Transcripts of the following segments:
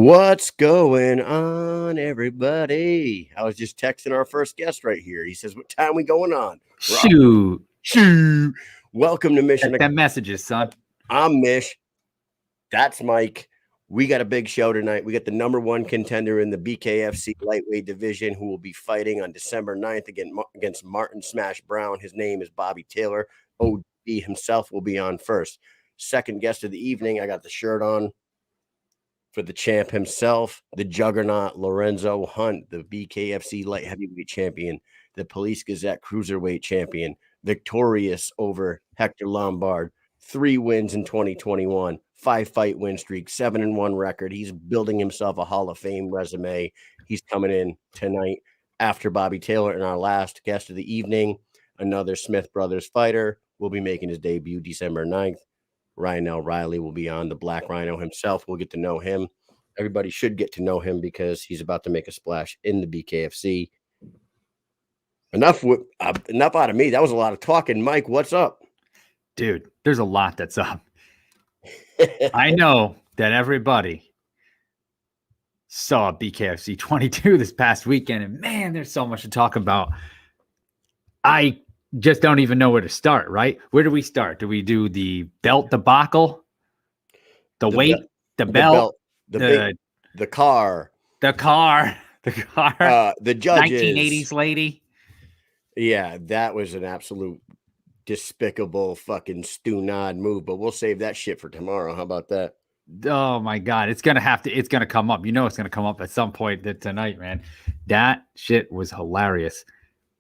What's going on, everybody? I was just texting our first guest right here. He says, "What time we going on?" Shoot. Welcome to Mission. Check them messages, son. I'm Mish. That's Mike. We got a big show tonight. We got the number one contender in the BKFC lightweight division who will be fighting on December 9th against Martin Smash Brown. His name is Bobby Taylor. OD himself will be on first. Second guest of the evening, I got the shirt on for the champ himself, the Juggernaut, Lorenzo Hunt, the BKFC light heavyweight champion, the Police Gazette cruiserweight champion, victorious over Hector Lombard, 3 wins in 2021, 5-fight win streak, 7-1 record. He's building himself a Hall of Fame resume. He's coming in tonight after Bobby Taylor. And our last guest of the evening, another Smith Brothers fighter, will be making his debut December 9th. Rynell Riley will be on. The Black Rhino himself. We'll get to know him. Everybody should get to know him because he's about to make a splash in the BKFC. Enough out of me. That was a lot of talking. Mike, what's up? Dude, there's a lot that's up. I know that everybody saw BKFC 22 this past weekend, and man, there's so much to talk about. I just don't even know where to start, right? Where do we start? Do we do the belt debacle? The weight, the belt, the car, the judges, 1980s lady. Yeah, that was an absolute despicable fucking stew-nod move, but we'll save that shit for tomorrow. How about that? Oh my God. It's going to come up. You know, it's going to come up at some point tonight, man. That shit was hilarious.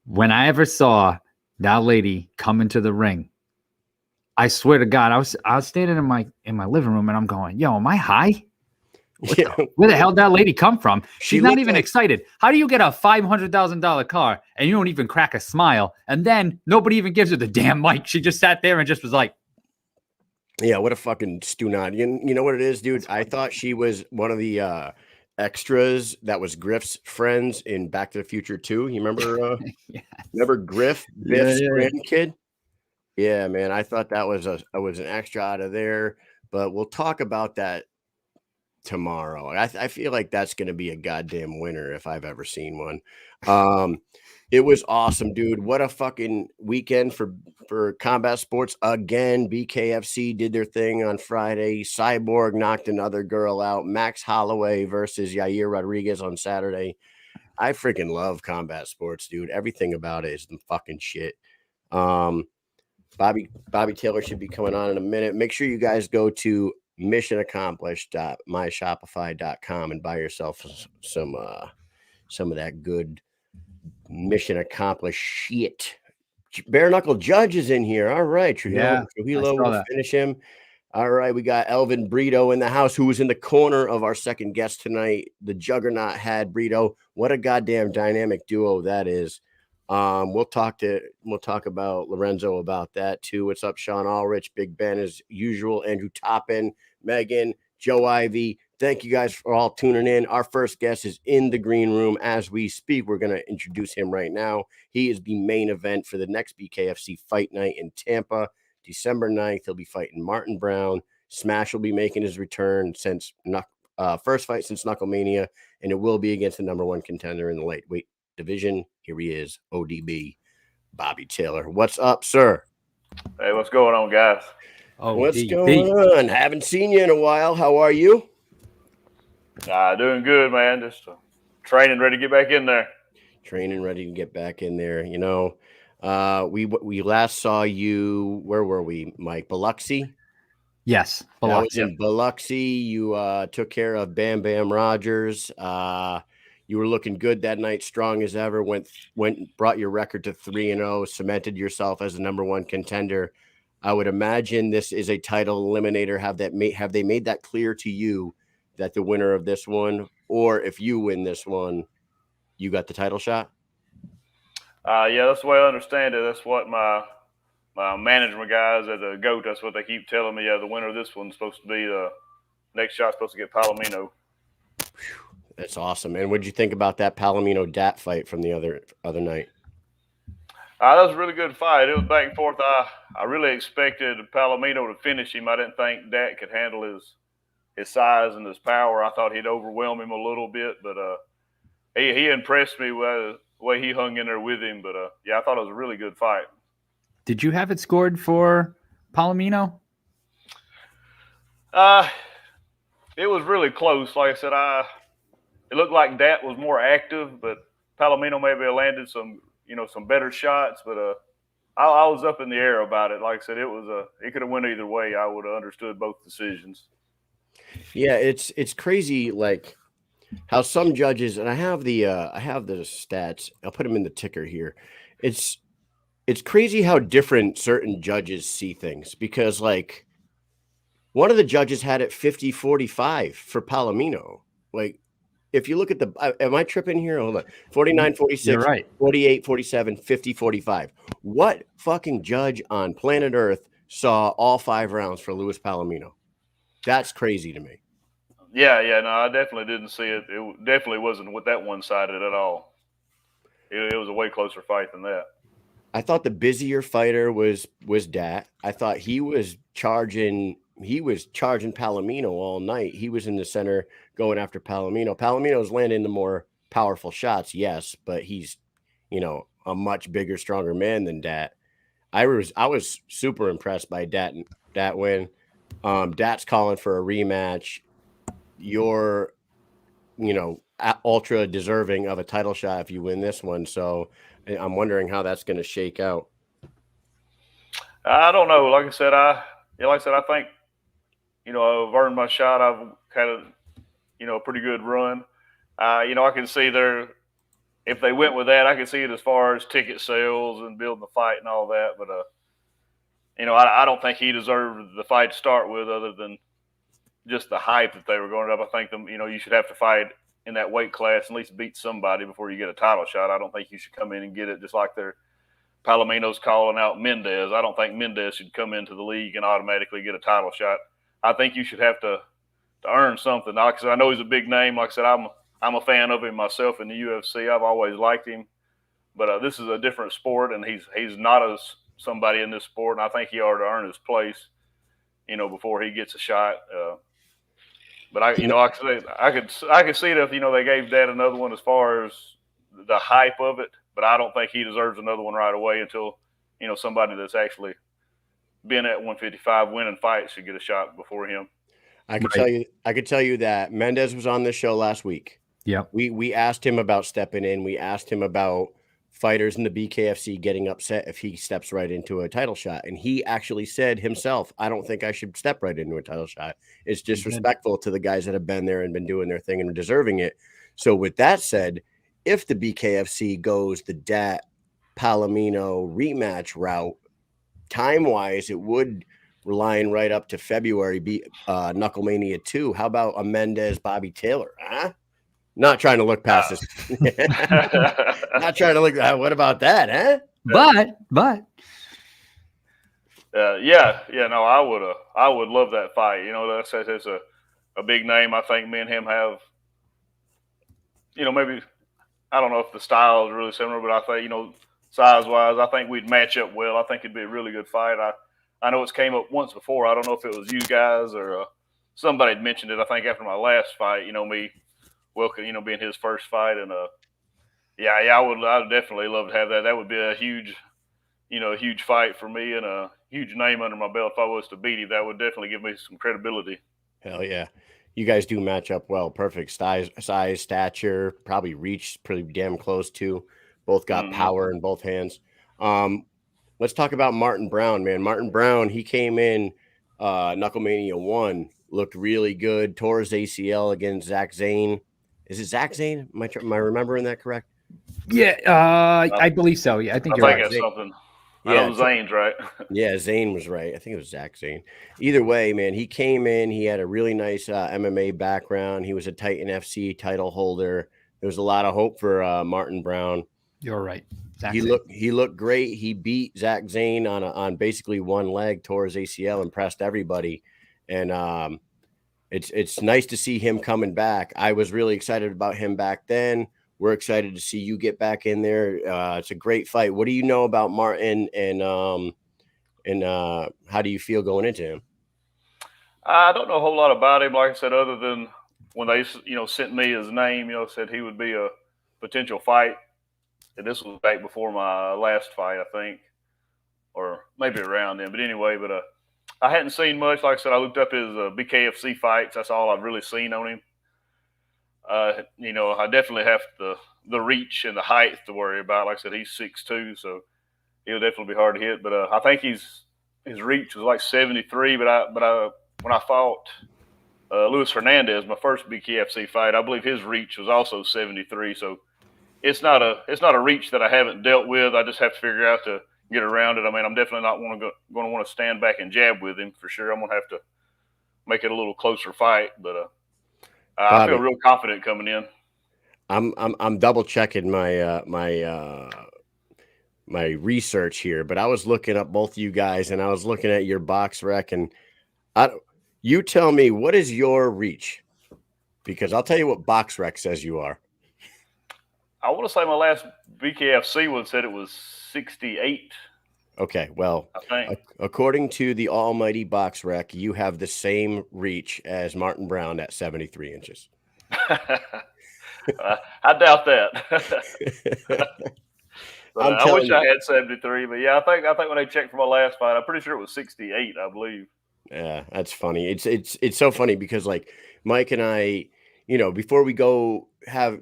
When I ever saw that lady come into the ring, I swear to God, I was standing in my living room and I'm going, yo, am I high? Where the hell did that lady come from? She's not even excited. How do you get a $500,000 car and you don't even crack a smile? And then nobody even gives her the damn mic. She just sat there and just was like, yeah, what a fucking stew-nod. You know what it is, dude? I thought she was one of the extras that was Griff's friends in Back to the Future 2. You remember yes. Remember Griff, Biff's grandkid? Yeah, man. I thought that was an extra out of there, but we'll talk about that tomorrow. I feel like that's going to be a goddamn winner if I've ever seen one. It was awesome, dude. What a fucking weekend for combat sports again. BKFC did their thing on Friday. Cyborg knocked another girl out. Max Holloway versus Yair Rodriguez on Saturday. I freaking love combat sports, dude. Everything about it is the fucking shit. Bobby Taylor should be coming on in a minute. Make sure you guys go to missionaccomplished.myshopify.com and buy yourself some of that good mission accomplished shit. Bare Knuckle Judge is in here. All right, Trujillo will finish him. All right, we got Elvin Brito in the house, who was in the corner of our second guest tonight. The Juggernaut had Brito. What a goddamn dynamic duo that is. We'll talk about Lorenzo about that too. What's up, Sean Ulrich, Big Ben as usual, Andrew Toppin, Megan, Joe Ivy. Thank you guys for all tuning in. Our first guest is in the green room as we speak. We're going to introduce him right now. He is the main event for the next BKFC Fight Night in Tampa, December 9th. He'll be fighting Martin Brown. Smash will be making his return since first fight since Knucklemania, and it will be against the number one contender in the lightweight division. Here he is, ODB, Bobby Taylor. What's up, sir? Hey, what's going on, guys? What's going on? Haven't seen you in a while. How are you? Doing good, man. Just training, ready to get back in there. Training, ready to get back in there. You know, we last saw you. Where were we, Mike? Biloxi. Yes, Biloxi. I was in Biloxi. You took care of Bam Bam Rogers. You were looking good that night, strong as ever. Brought your record to 3-0, cemented yourself as the number one contender. I would imagine this is a title eliminator. Have they made that clear to you that the winner of this one, or if you win this one, you got the title shot? Yeah, that's the way I understand it. That's what my management guys at the GOAT, that's what they keep telling me. The winner of this one's supposed to be the next shot, supposed to get Palomino. That's awesome. And what did you think about that Palomino Dat fight from the other night? That was a really good fight. It was back and forth. I really expected Palomino to finish him. I didn't think Dat could handle his his size and his power. I thought he'd overwhelm him a little bit, but he impressed me with the way he hung in there with him. But yeah, I thought it was a really good fight. Did you have it scored for Palomino? It was really close. Like I said, it looked like Dat was more active, but Palomino maybe landed some better shots. But I was up in the air about it. Like I said, it could have went either way. I would have understood both decisions. Yeah, it's crazy, like how some judges, and I have the stats. I'll put them in the ticker here. It's crazy how different certain judges see things, because like one of the judges had it 50-45 for Palomino. Like, if you look at am I tripping here? Hold on. 49-46, You're right. 48-47, 50-45. What fucking judge on planet Earth saw all 5 rounds for Luis Palomino? That's crazy to me. Yeah, no, I definitely didn't see it. It definitely wasn't with that one-sided at all. It was a way closer fight than that. I thought the busier fighter was Dat. I thought he was charging Palomino all night. He was in the center going after Palomino. Palomino's landing the more powerful shots, yes, but he's, a much bigger, stronger man than Dat. I was super impressed by Dat win. Dat's calling for a rematch. You're, ultra deserving of a title shot if you win this one. So I'm wondering how that's going to shake out. I don't know. Like I said, I think, I've earned my shot. I've had a pretty good run. I can see if they went with that, I can see it as far as ticket sales and building the fight and all that. But, I don't think he deserved the fight to start with, other than just the hype that they were going up. I think you should have to fight in that weight class, at least beat somebody before you get a title shot. I don't think you should come in and get it just like Palomino's calling out Mendez. I don't think Mendez should come into the league and automatically get a title shot. I think you should have to earn something. Like I said, I know he's a big name. Like I said, I'm a fan of him myself in the UFC. I've always liked him, but this is a different sport, and he's not somebody in this sport, and I think he ought to earn his place, before he gets a shot. But I could see it if they gave Dat another one as far as the hype of it. But I don't think he deserves another one right away until somebody that's actually been at 155 winning fights should get a shot before him. I could tell you that Mendez was on this show last week. Yeah, we asked him about stepping in. We asked him about fighters in the BKFC getting upset if he steps right into a title shot. And he actually said himself, I don't think I should step right into a title shot. It's disrespectful to the guys that have been there and been doing their thing and deserving it. So with that said, if the BKFC goes the Dat Palomino rematch route, time-wise, it would line right up to February, Knucklemania 2. How about a Mendez Bobby Taylor? Huh? Not trying to look past this. Not trying to look. What about that, huh? But no, I would love that fight. That's a big name. I think me and him have, maybe, I don't know if the style is really similar, but I think, size wise, I think we'd match up well. I think it'd be a really good fight. I know it's came up once before. I don't know if it was you guys or somebody had mentioned it. I think after my last fight, me. Welcome, being his first fight, and I would definitely love to have that. That would be a huge fight for me and a huge name under my belt if I was to beat him. That would definitely give me some credibility. Hell yeah, you guys do match up well. Perfect size, stature, probably reach pretty damn close too. Both got power in both hands. Let's talk about Martin Brown, man. Martin Brown, he came in Knucklemania 1, looked really good. Tore his ACL against Zach Zane. Is it Zach Zane? Am I remembering that correct? Yeah, I believe so. Yeah, I think you're right. That's something. I know Zane's right. Yeah, Zane was right. I think it was Zach Zane. Either way, man, he came in. He had a really nice MMA background. He was a Titan FC title holder. There was a lot of hope for Martin Brown. You're right. He looked great. He beat Zach Zane on basically one leg, tore his ACL, impressed everybody, and it's nice to see him coming back. I was really excited about him back then. We're excited to see you get back in there. It's a great fight. What do you know about Martin, and how do you feel going into him? I don't know a whole lot about him, like I said, other than when they, sent me his name, said he would be a potential fight. And this was back before my last fight, I think, or maybe around then. But anyway, I hadn't seen much. Like I said, I looked up his BKFC fights. That's all I've really seen on him. I definitely have the reach and the height to worry about. Like I said, he's 6'2", so he'll definitely be hard to hit. But I think his reach was like 73. But when I fought Luis Hernandez, my first BKFC fight, I believe his reach was also 73. So it's not a reach that I haven't dealt with. I just have to figure out to get around it. I mean, I'm definitely not going to want to stand back and jab with him for sure. I'm going to have to make it a little closer fight, but I feel real confident coming in. I'm double checking my my research here, but I was looking up both you guys, and I was looking at your box rec, and you tell me, what is your reach? Because I'll tell you what box rec says you are. I want to say my last BKFC one said it was 68. Okay, well, according to the almighty box rec, you have the same reach as Martin Brown at 73 inches. I doubt that. I wish I had 73, but yeah, I think when they checked for my last fight, I'm pretty sure it was 68, I believe. Yeah, that's funny. It's so funny because like Mike and I, before we go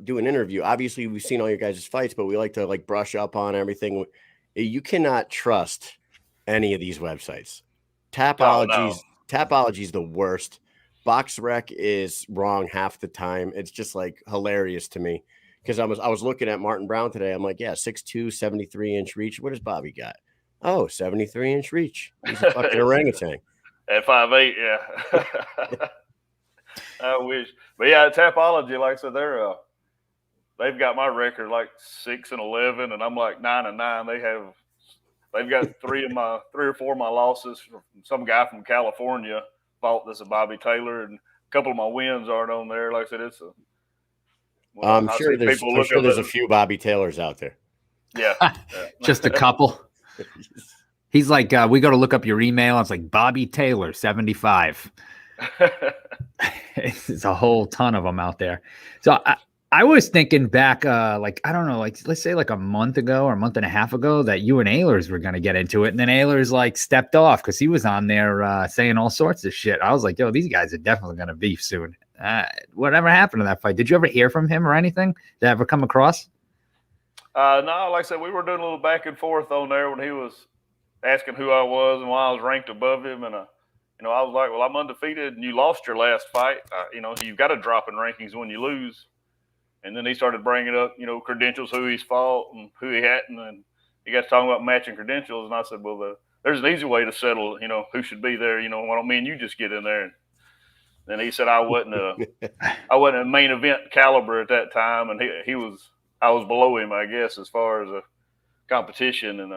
do an interview, obviously we've seen all your guys' fights, but we like to like brush up on everything. You cannot trust any of these websites. Tapology is the worst. Box rec is wrong half the time. It's just like hilarious to me because I was looking at Martin Brown today. I'm like, yeah, 6'2", 73-inch reach. What does Bobby got? Oh, 73-inch reach. He's a fucking orangutan. At 5'8", yeah. I wish. But yeah, Tapology, like I said, they've got my record like 6-11, and I'm like 9-9. They've got three or four of my losses from some guy from California fought this Bobby Taylor, and a couple of my wins aren't on there. Like I said, I'm sure there's a few Bobby Taylors out there. Yeah. Just a couple. He's like, we got to look up your email. It's like Bobby Taylor 75. It's a whole ton of them out there. So I was thinking back, like, I don't know, like, let's say like a month ago or a month and a half ago that you and Ehlers were going to get into it. And then Ehlers like stepped off because he was on there saying all sorts of shit. I was like, yo, these guys are definitely going to beef soon. Whatever happened to that fight? Did you ever hear from him or anything? Did that ever come across? No, like I said, we were doing a little back and forth on there when he was asking who I was and why I was ranked above him. And, I was like, well, I'm undefeated and you lost your last fight. You've got to drop in rankings when you lose. And then he started bringing up, credentials, who he's fought and who he hadn't. And he got to talking about matching credentials. And I said, well, there's an easy way to settle, who should be there. Why don't me and you just get in there? And then he said I wasn't a main event caliber at that time. And I was below him, I guess, as far as a competition. And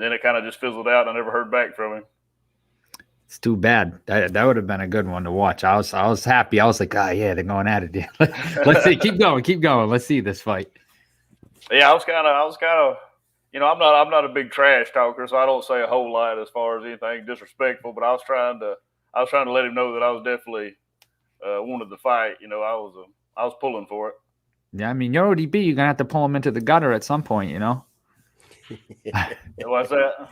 then it kind of just fizzled out. I never heard back from him. It's too bad. That would have been a good one to watch. I was happy. I was like, yeah, they're going at it. Let's see. Keep going. Let's see this fight. Yeah, I was kind of, I'm not a big trash talker, so I don't say a whole lot as far as anything disrespectful. But I was trying to let him know that I was definitely wanted to fight. I was pulling for it. Yeah, I mean, you're ODB. You're gonna have to pull him into the gutter at some point. What's that?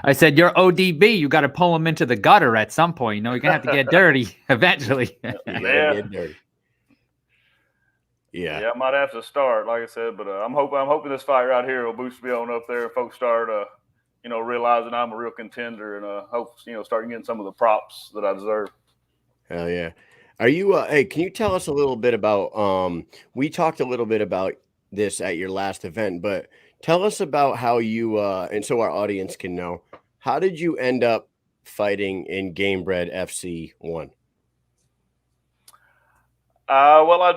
I said, you're ODB. You got to pull him into the gutter at some point. You're going to have to get dirty eventually. Yeah. Get dirty. Yeah, I might have to start, like I said, but I'm hoping this fight right here will boost me on up there and folks start, realizing I'm a real contender and hope, start getting some of the props that I deserve. Hell yeah. Are you, hey, can you tell us a little bit about, we talked a little bit about this at your last event, but tell us about how you, and so our audience can know, how did you end up fighting in Gamebred FC 1? Well,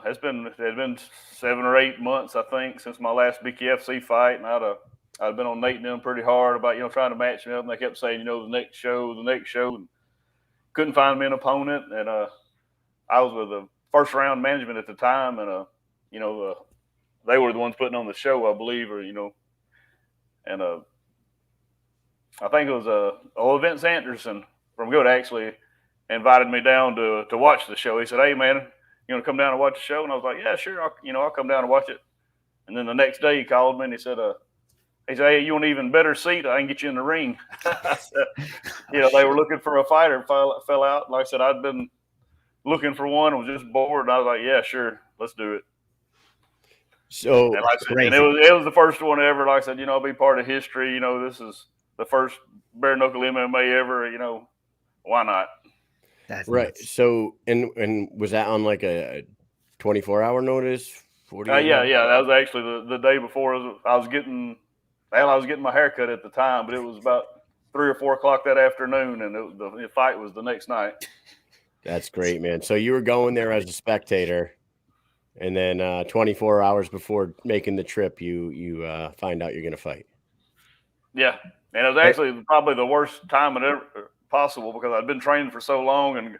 it's been 7 or 8 months, I think, since my last BKFC fight, and I'd been on Nate and them pretty hard about, trying to match me up, and they kept saying, the next show, and couldn't find me an opponent, and I was with the first round management at the time, and they were the ones putting on the show, I believe, or and I think it was Vince Anderson from Goat actually invited me down to watch the show. He said, "Hey man, you want to come down and watch the show?" And I was like, "Yeah, sure. I'll come down and watch it." And then the next day he called me and he said, "Hey, you want an even better seat? I can get you in the ring." They were looking for a fighter. Fell out. Like I said, I'd been looking for one. I was just bored. And I was like, "Yeah, sure, let's do it." So and, like I said, and it was the first one ever. Like I said, I'll be part of history. This is the first bare knuckle MMA ever. Why not? That's Uh, right. nuts. So and was that on like a 24-hour notice? 40 Yeah. That was actually the day before. I was getting my hair cut at the time, but it was about 3 or 4 o'clock that afternoon, and the fight was the next night. That's great, man. So you were going there as a spectator, and then 24 hours before making the trip, you find out you're going to fight. Yeah, and it was actually probably the worst time ever possible because I'd been training for so long, and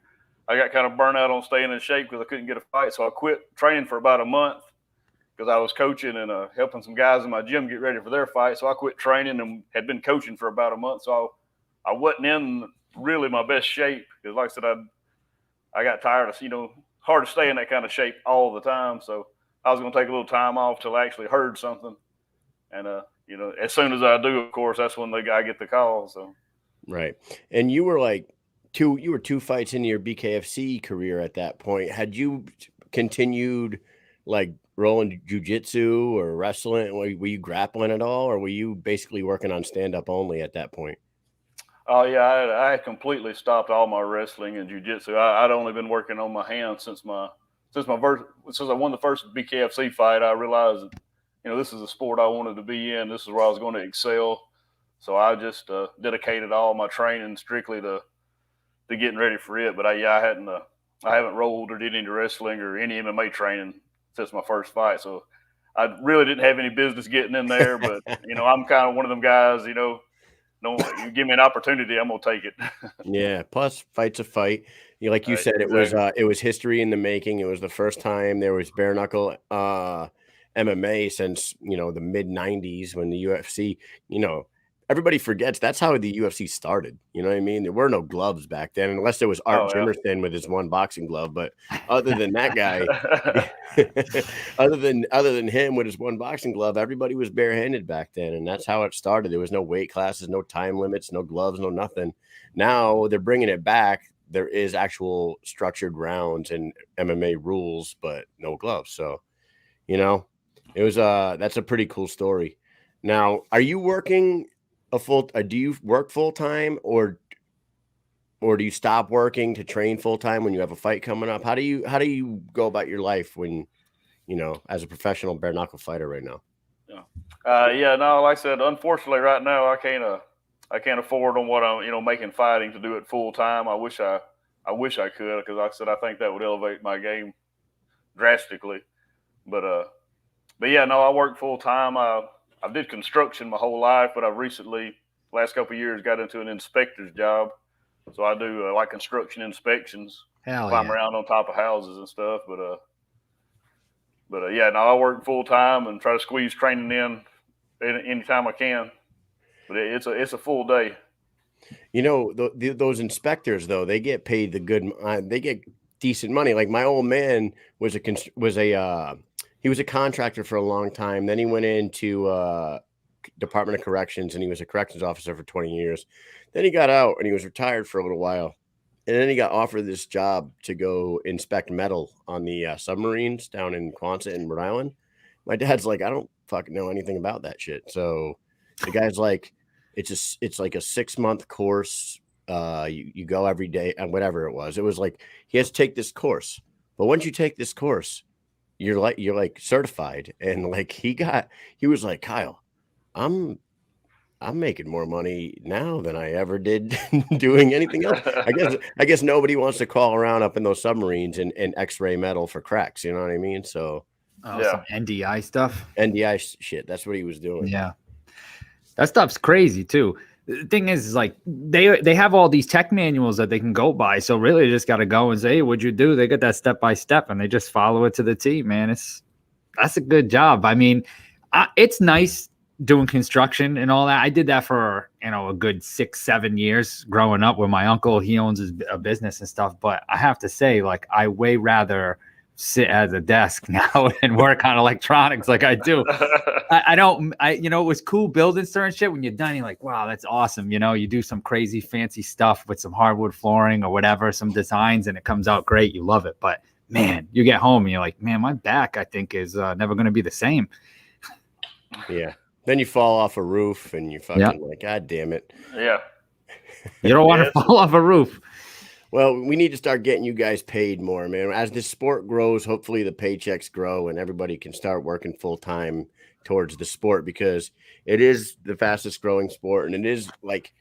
I got kind of burnt out on staying in shape because I couldn't get a fight. So I quit training for about a month because I was coaching and helping some guys in my gym get ready for their fight. So I quit training and had been coaching for about a month. So I wasn't in really my best shape because, like I said, I got tired of, hard to stay in that kind of shape all the time. So I was going to take a little time off till I actually heard something. And, as soon as I do, of course, that's when I get the call. So. Right. And you were like you were 2 fights into your BKFC career at that point. Had you continued like rolling jiu-jitsu or wrestling? Were you grappling at all, or were you basically working on stand-up only at that point? Oh yeah, I had completely stopped all my wrestling and jiu-jitsu. I'd only been working on my hands since I won the first BKFC fight. I realized that, this is a sport I wanted to be in. This is where I was going to excel. So I just dedicated all my training strictly to getting ready for it. But I haven't rolled or did any wrestling or any MMA training since my first fight. So I really didn't have any business getting in there. But I'm kind of one of them guys. No, you give me an opportunity, I'm gonna take it. Yeah. Plus, fight's a fight. Like you said, exactly. it was history in the making. It was the first time there was bare knuckle MMA since the mid '90s when the UFC. Everybody forgets that's how the UFC started. You know what I mean? There were no gloves back then, unless there was Art Jimmerson with his one boxing glove. But other than that guy, other than him with his one boxing glove, everybody was barehanded back then, and that's how it started. There was no weight classes, no time limits, no gloves, no nothing. Now they're bringing it back. There is actual structured rounds and MMA rules, but no gloves. So, it was that's a pretty cool story. Now, are you working do you work full time or do you stop working to train full time when you have a fight coming up? How do you go about your life when, as a professional bare knuckle fighter right now? No, like I said, unfortunately right now I can't afford on what I'm, making fighting to do it full time. I wish I could, because like I said, I think that would elevate my game drastically. But yeah, no, I work full time. I did construction my whole life, but I've recently, last couple of years, got into an inspector's job. So I do like construction inspections, climb around on top of houses and stuff. But yeah, no, I work full time and try to squeeze training in anytime I can. But it's a full day. Those inspectors though, they get paid they get decent money. Like my old man was he was a contractor for a long time. Then he went into Department of Corrections, and he was a corrections officer for 20 years. Then he got out and he was retired for a little while. And then he got offered this job to go inspect metal on the submarines down in Quonset and Rhode Island. My dad's like, I don't fucking know anything about that shit. So the guy's like, it's like a 6-month course. You go every day and whatever it was. It was like he has to take this course. But once you take this course, you're like certified. And like he was like, Kyle, I'm making more money now than I ever did doing anything else. I guess nobody wants to crawl around up in those submarines and x-ray metal for cracks. You know what I mean? So some NDI stuff. NDI shit. That's what he was doing. Yeah. That stuff's crazy too. The thing is like they have all these tech manuals that they can go by. So really you just got to go and say, hey, what'd you do? They got that step by step and they just follow it to the T, man. That's a good job. I mean, it's nice doing construction and all that. I did that for, a good 6-7 years growing up with my uncle. He owns a business and stuff. But I have to say, like, I way rather sit at a desk now and work on electronics like I do. It was cool building certain shit. When you're done, you're like, wow, that's awesome. You do some crazy fancy stuff with some hardwood flooring or whatever, some designs, and it comes out great. You love it. But man, you get home and you're like, man, my back, I think, is never going to be the same. Yeah. Then you fall off a roof and you're fucking like, God damn it. Yeah. You don't want to fall off a roof. Well, we need to start getting you guys paid more, man. As this sport grows, hopefully the paychecks grow and everybody can start working full time towards the sport, because it is the fastest growing sport. And it is like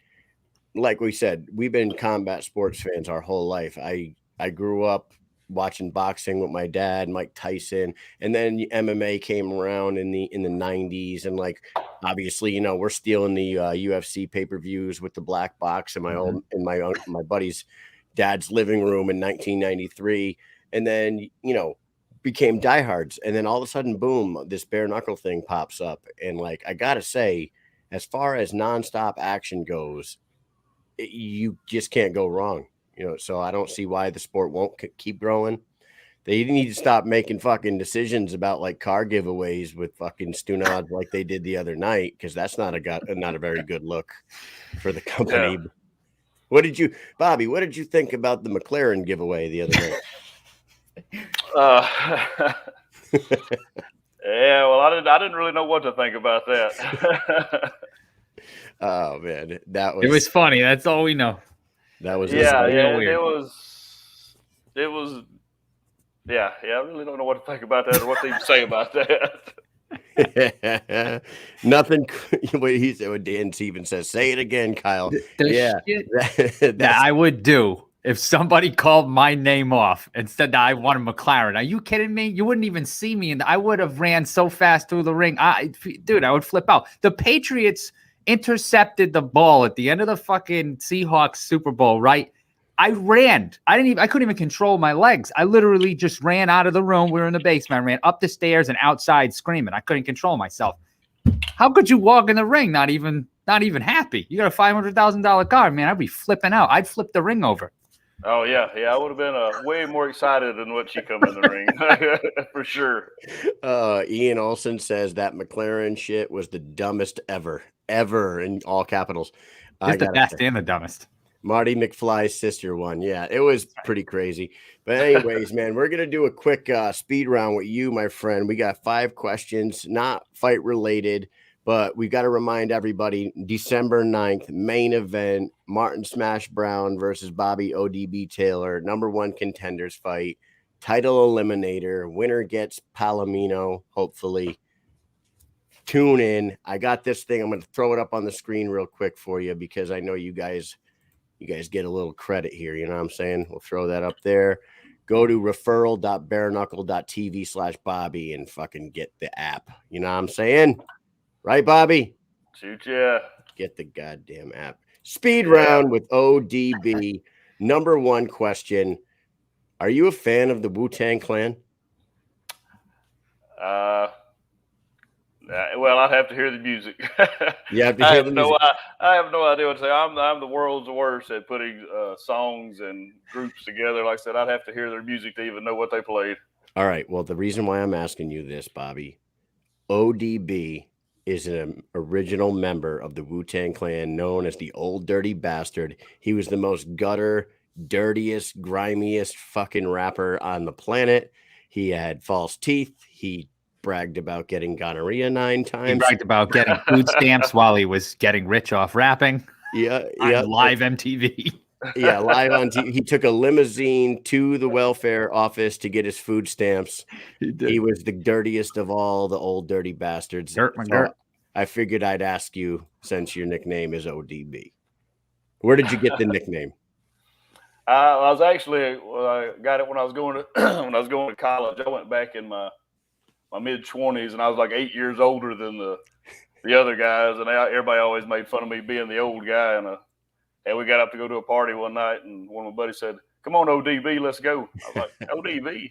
we said, we've been combat sports fans our whole life. I grew up watching boxing with my dad, Mike Tyson, and then MMA came around in the 90s, and like obviously, we're stealing the UFC pay-per-views with the black box in my buddy's dad's living room in 1993, and then became diehards, and then all of a sudden, boom, this bare knuckle thing pops up, and like I gotta say, as far as nonstop action goes, you just can't go wrong. So I don't see why the sport won't keep growing. They need to stop making fucking decisions about like car giveaways with fucking stunad like they did the other night, because that's not a very good look for the company. Yeah. Bobby, what did you think about the McLaren giveaway the other night? Yeah, well, I didn't really know what to think about that. Oh man, it was funny. That's all we know. That was weird. It was I really don't know what to think about that or what to even say about that. Nothing. What he said, what Dan Stevens says, say it again, Kyle. That I would do if somebody called my name off and said that I wanted McLaren. Are you kidding me? You wouldn't even see me, and I would have ran so fast through the ring. I would flip out. The Patriots intercepted the ball at the end of the fucking Seahawks Super Bowl, right? I ran. I couldn't even control my legs. I literally just ran out of the room. We were in the basement. I ran up the stairs and outside screaming. I couldn't control myself. How could you walk in the ring not even happy? You got a $500,000 car, man. I'd be flipping out. I'd flip the ring over. Oh yeah. I would have been way more excited than what you come in the ring for sure. Ian Olson says that McLaren shit was the dumbest ever in all capitals. It's the best and the dumbest. Marty McFly's sister won. Yeah, it was pretty crazy. But anyways, man, we're going to do a quick speed round with you, my friend. We got 5 questions, not fight related, but we've got to remind everybody, December 9th, main event, Martin Smash Brown versus Bobby ODB Taylor, #1 contenders fight, title eliminator, winner gets Palomino, hopefully. Tune in. I got this thing. I'm going to throw it up on the screen real quick for you, because I know you guys get a little credit here. You know what I'm saying? We'll throw that up there. Go to referral.bareknuckle.tv/Bobby and fucking get the app. You know what I'm saying? Right, Bobby? Shoot, yeah. Get the goddamn app. Speed round with ODB. #1 question. Are you a fan of the Wu-Tang Clan? Well, I'd have to hear the music. You have to hear the music. I have no idea what to say. I'm the world's worst at putting songs and groups together. Like I said, I'd have to hear their music to even know what they played. All right. Well, the reason why I'm asking you this, Bobby, ODB is an original member of the Wu-Tang Clan, known as the Old Dirty Bastard. He was the most gutter, dirtiest, grimiest fucking rapper on the planet. He had false teeth. He bragged about getting gonorrhea 9 times. He bragged about getting food stamps while he was getting rich off rapping. Yeah. Live MTV. Yeah, live on TV. He took a limousine to the welfare office to get his food stamps. He was the dirtiest of all the old dirty bastards. Dirt. I figured I'd ask you, since your nickname is ODB. Where did you get the nickname? I got it when I was going to college. I went back in my mid-20s, and I was like 8 years older than the other guys, and everybody always made fun of me being the old guy. And we got up to go to a party one night, and one of my buddies said, "Come on, ODB, let's go." I was like, "ODB,"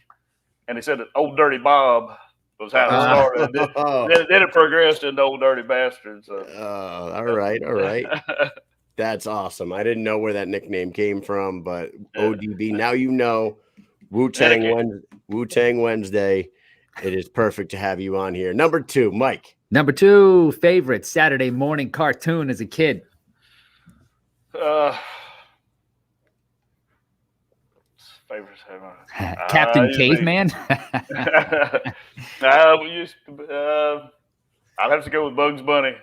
and he said, "Old Dirty Bob." was how it started. Then it progressed into Old Dirty Bastard. So. All right. That's awesome. I didn't know where that nickname came from, but ODB. Now you know. Wu-Tang Wednesday. It is perfect to have you on here. Number 2, Mike. Number 2, favorite Saturday morning cartoon as a kid. Favorite Captain Caveman. I'd have to go with Bugs Bunny.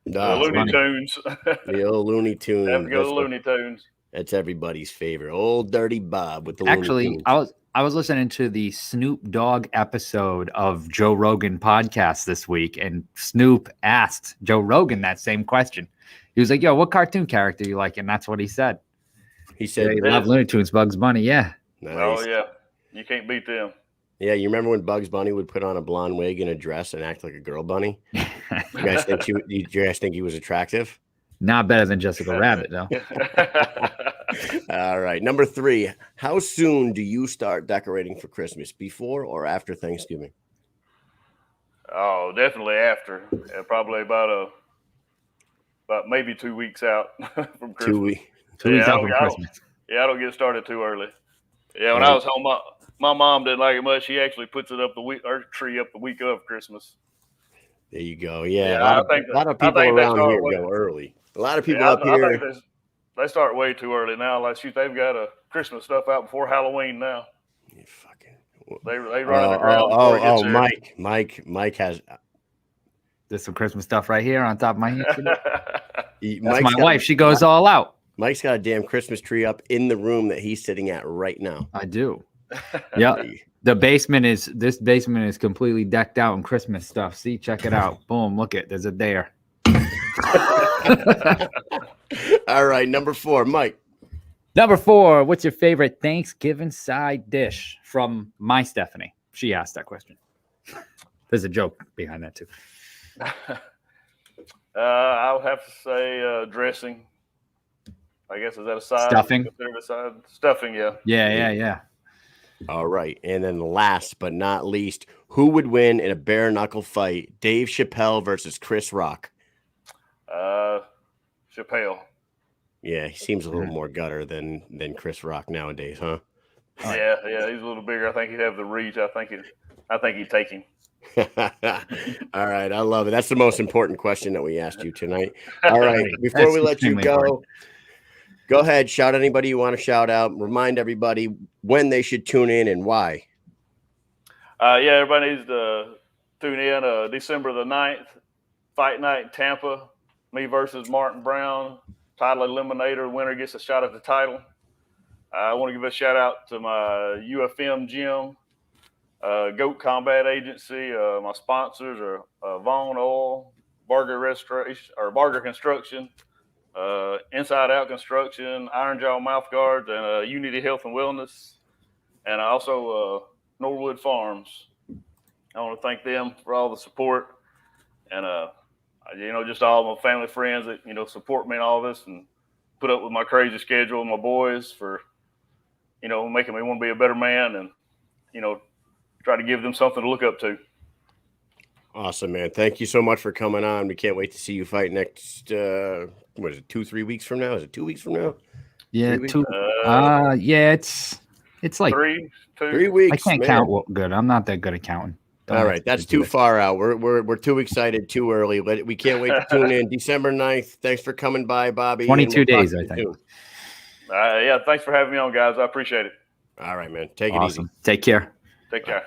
Looney Tunes. The old Looney Tunes. I have to go with Looney Tunes. That's everybody's favorite. Old Dirty Bob with the Actually, Looney Tunes. I was listening to the Snoop Dogg episode of Joe Rogan podcast this week, and Snoop asked Joe Rogan that same question. He was like, "Yo, what cartoon character you like?" And that's what he said. He said, "They love Looney Tunes, Bugs Bunny." Yeah. Nice. Oh yeah, you can't beat them. Yeah, you remember when Bugs Bunny would put on a blonde wig and a dress and act like a girl bunny? You guys think he was attractive? Not better than Jessica Rabbit, though. All right. Number 3. How soon do you start decorating for Christmas? Before or after Thanksgiving? Oh, definitely after. Probably about maybe 2 weeks out from Christmas. 2 weeks. 2 weeks out from Christmas. I don't get started too early. Yeah, when I was home, my mom didn't like it much. She actually puts it up our tree up the week of Christmas. There you go. Yeah, a lot of people around here go early. A lot of people up here. I think they start way too early now. Like, shoot, they've got Christmas stuff out before Halloween now. You fucking. They run in the ground. Mike has. There's some Christmas stuff right here on top of my head. That's my wife. She goes all out. Mike's got a damn Christmas tree up in the room that he's sitting at right now. I do. Yeah. This basement is completely decked out in Christmas stuff. See, check it out. Boom, look it. There's a there. All right, number 4, Mike. Number 4, what's your favorite Thanksgiving side dish? From my Stephanie. She asked that question. There's a joke behind that too. I would have to say dressing. I guess, is that a side? Stuffing. A side? Stuffing, yeah. Yeah. All right. And then last but not least, who would win in a bare knuckle fight? Dave Chappelle versus Chris Rock. Chappelle. Yeah, he seems a little more gutter than Chris Rock nowadays, huh? Yeah, he's a little bigger. I think he'd have the reach. I think he'd take him. All right, I love it. That's the most important question that we asked you tonight. All right, before we let you go ahead, shout anybody you want to shout out. Remind everybody when they should tune in and why. Everybody needs to tune in December the 9th, Fight Night in Tampa. Me versus Martin Brown. Title eliminator. Winner gets a shot at the title. I want to give a shout out to my UFM gym, Goat Combat Agency. My sponsors are Vaughn Oil, Barger Restoration or Barger Construction, Inside Out Construction, Iron Jaw Mouth Guards, and Unity Health and Wellness, and also Norwood Farms. I want to thank them for all the support, and just all my family friends that support me in all this and put up with my crazy schedule and my boys for making me want to be a better man and try to give them something to look up to. Awesome, man. Thank you so much for coming on. We can't wait to see you fight next, 2-3 weeks from now? Is it 2 weeks from now? Yeah, 2. It's like 3 weeks. I can't count good. I'm not that good at counting. All right, that's too far out. We're too excited, too early. But we can't wait to tune in. December 9th. Thanks for coming by, Bobby. 22 days, I think. Thanks for having me on, guys. I appreciate it. All right, man. Take it easy. Take care. Take care.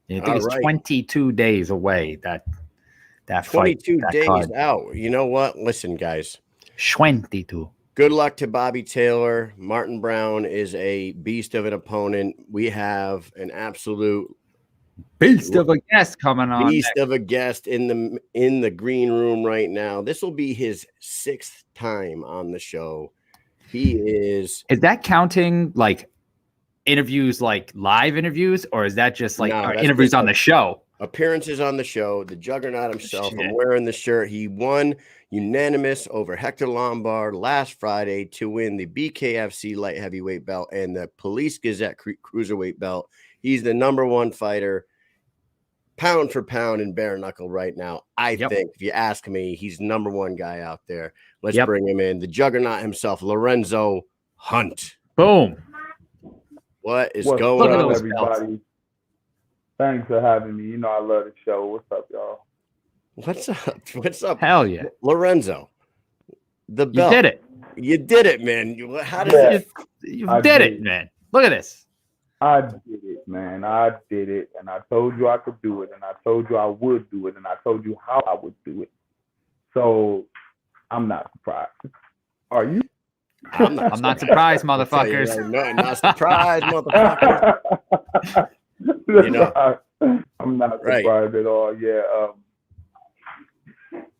Yeah, I think it's 22 days away. That 22 fight, days card. out. You know what? Listen, guys. 22. Good luck to Bobby Taylor. Martin Brown is a beast of an opponent. We have an absolute beast of a guest coming on. Beast of a guest in the green room right now. This will be his 6th time on the show. He is. Is that counting like interviews, like live interviews, or is that just like interviews on the show? Appearances on the show. The Juggernaut himself. I'm wearing the shirt. He won unanimous over Hector Lombard last Friday to win the BKFC light heavyweight belt and the Police Gazette cruiserweight belt. He's the #1 fighter pound for pound in bare knuckle right now. I Yep. think, if you ask me, he's number one guy out there. Let's Yep. bring him in. The Juggernaut himself, Lorenzo Hunt. Boom. What is What's going Look at on, those everybody? Thanks for having me. You know I love the show. What's up, y'all? What's up? What's up? Hell yeah. Lorenzo, the You belt. did it. You did it, man. How did Yeah. You I did did. it, man. Look at this. I did it, man. I did it, and I told you I could do it, and I told you I would do it, and I told you how I would do it. So I'm not surprised. Are you? I'm not surprised, I'll tell you motherfuckers. right now, not surprised, motherfuckers. You know. I'm not Right. surprised at all. Yeah.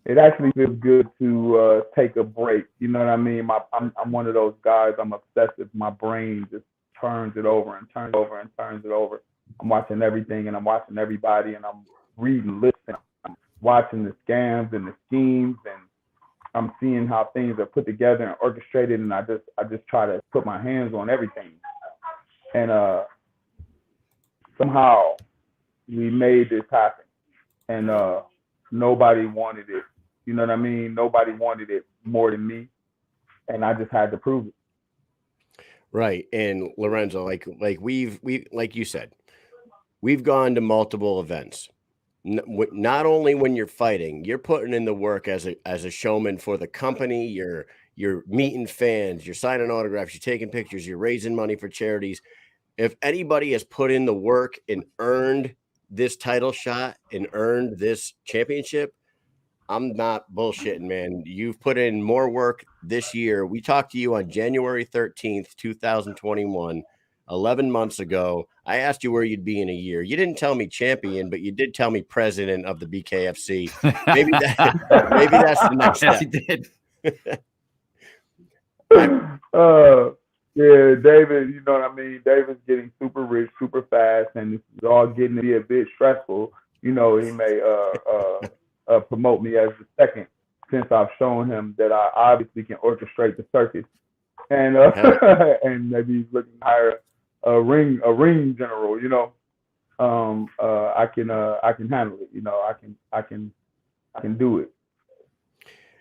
It actually feels good to take a break. You know what I mean? I'm one of those guys. I'm obsessive. My brain just turns it over and turns it over and turns it over. I'm watching everything and I'm watching everybody and I'm reading lists and I'm watching the scams and the schemes and I'm seeing how things are put together and orchestrated, and I just try to put my hands on everything. And somehow we made this happen, and nobody wanted it. You know what I mean? Nobody wanted it more than me, and I just had to prove it. Right. And Lorenzo, like we like you said, we've gone to multiple events. Not only when you're fighting, you're putting in the work as a showman for the company. You're meeting fans, you're signing autographs, you're taking pictures, you're raising money for charities. If anybody has put in the work and earned this title shot and earned this championship, I'm not bullshitting, man. You've put in more work this year. We talked to you on January 13th, 2021. 11 months ago. I asked you where you'd be in a year. You didn't tell me champion, but you did tell me president of the BKFC. Maybe that's the next step. Yes, he did. Yeah, David, you know what I mean? David's getting super rich, super fast, and it's all getting to be a bit stressful. You know, he may promote me as the second since I've shown him that I obviously can orchestrate the circus. And and maybe he's looking to hire a ring general, you know. I can handle it, you know. I can do it.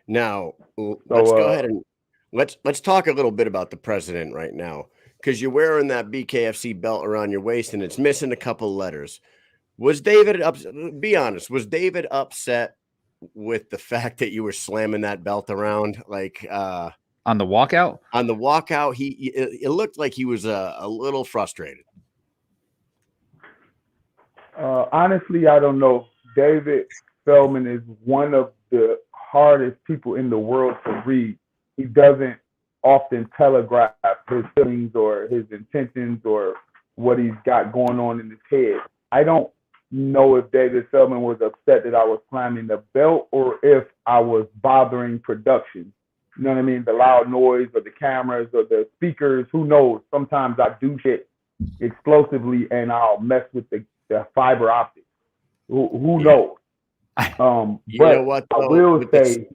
Now, let's go ahead and let's talk a little bit about the president right now, because you're wearing that BKFC belt around your waist and it's missing a couple letters. Was David be honest, was David upset with the fact that you were slamming that belt around like on the walkout? On the walkout, it looked like he was a little frustrated. Honestly, I don't know. David Feldman is one of the hardest people in the world to read. He doesn't often telegraph his feelings or his intentions or what he's got going on in his head. I don't know if David Feldman was upset that I was slamming the belt or if I was bothering production. You know what I mean? The loud noise or the cameras or the speakers, who knows? Sometimes I do shit explosively and I'll mess with the fiber optics. Who knows? You but know what, I will say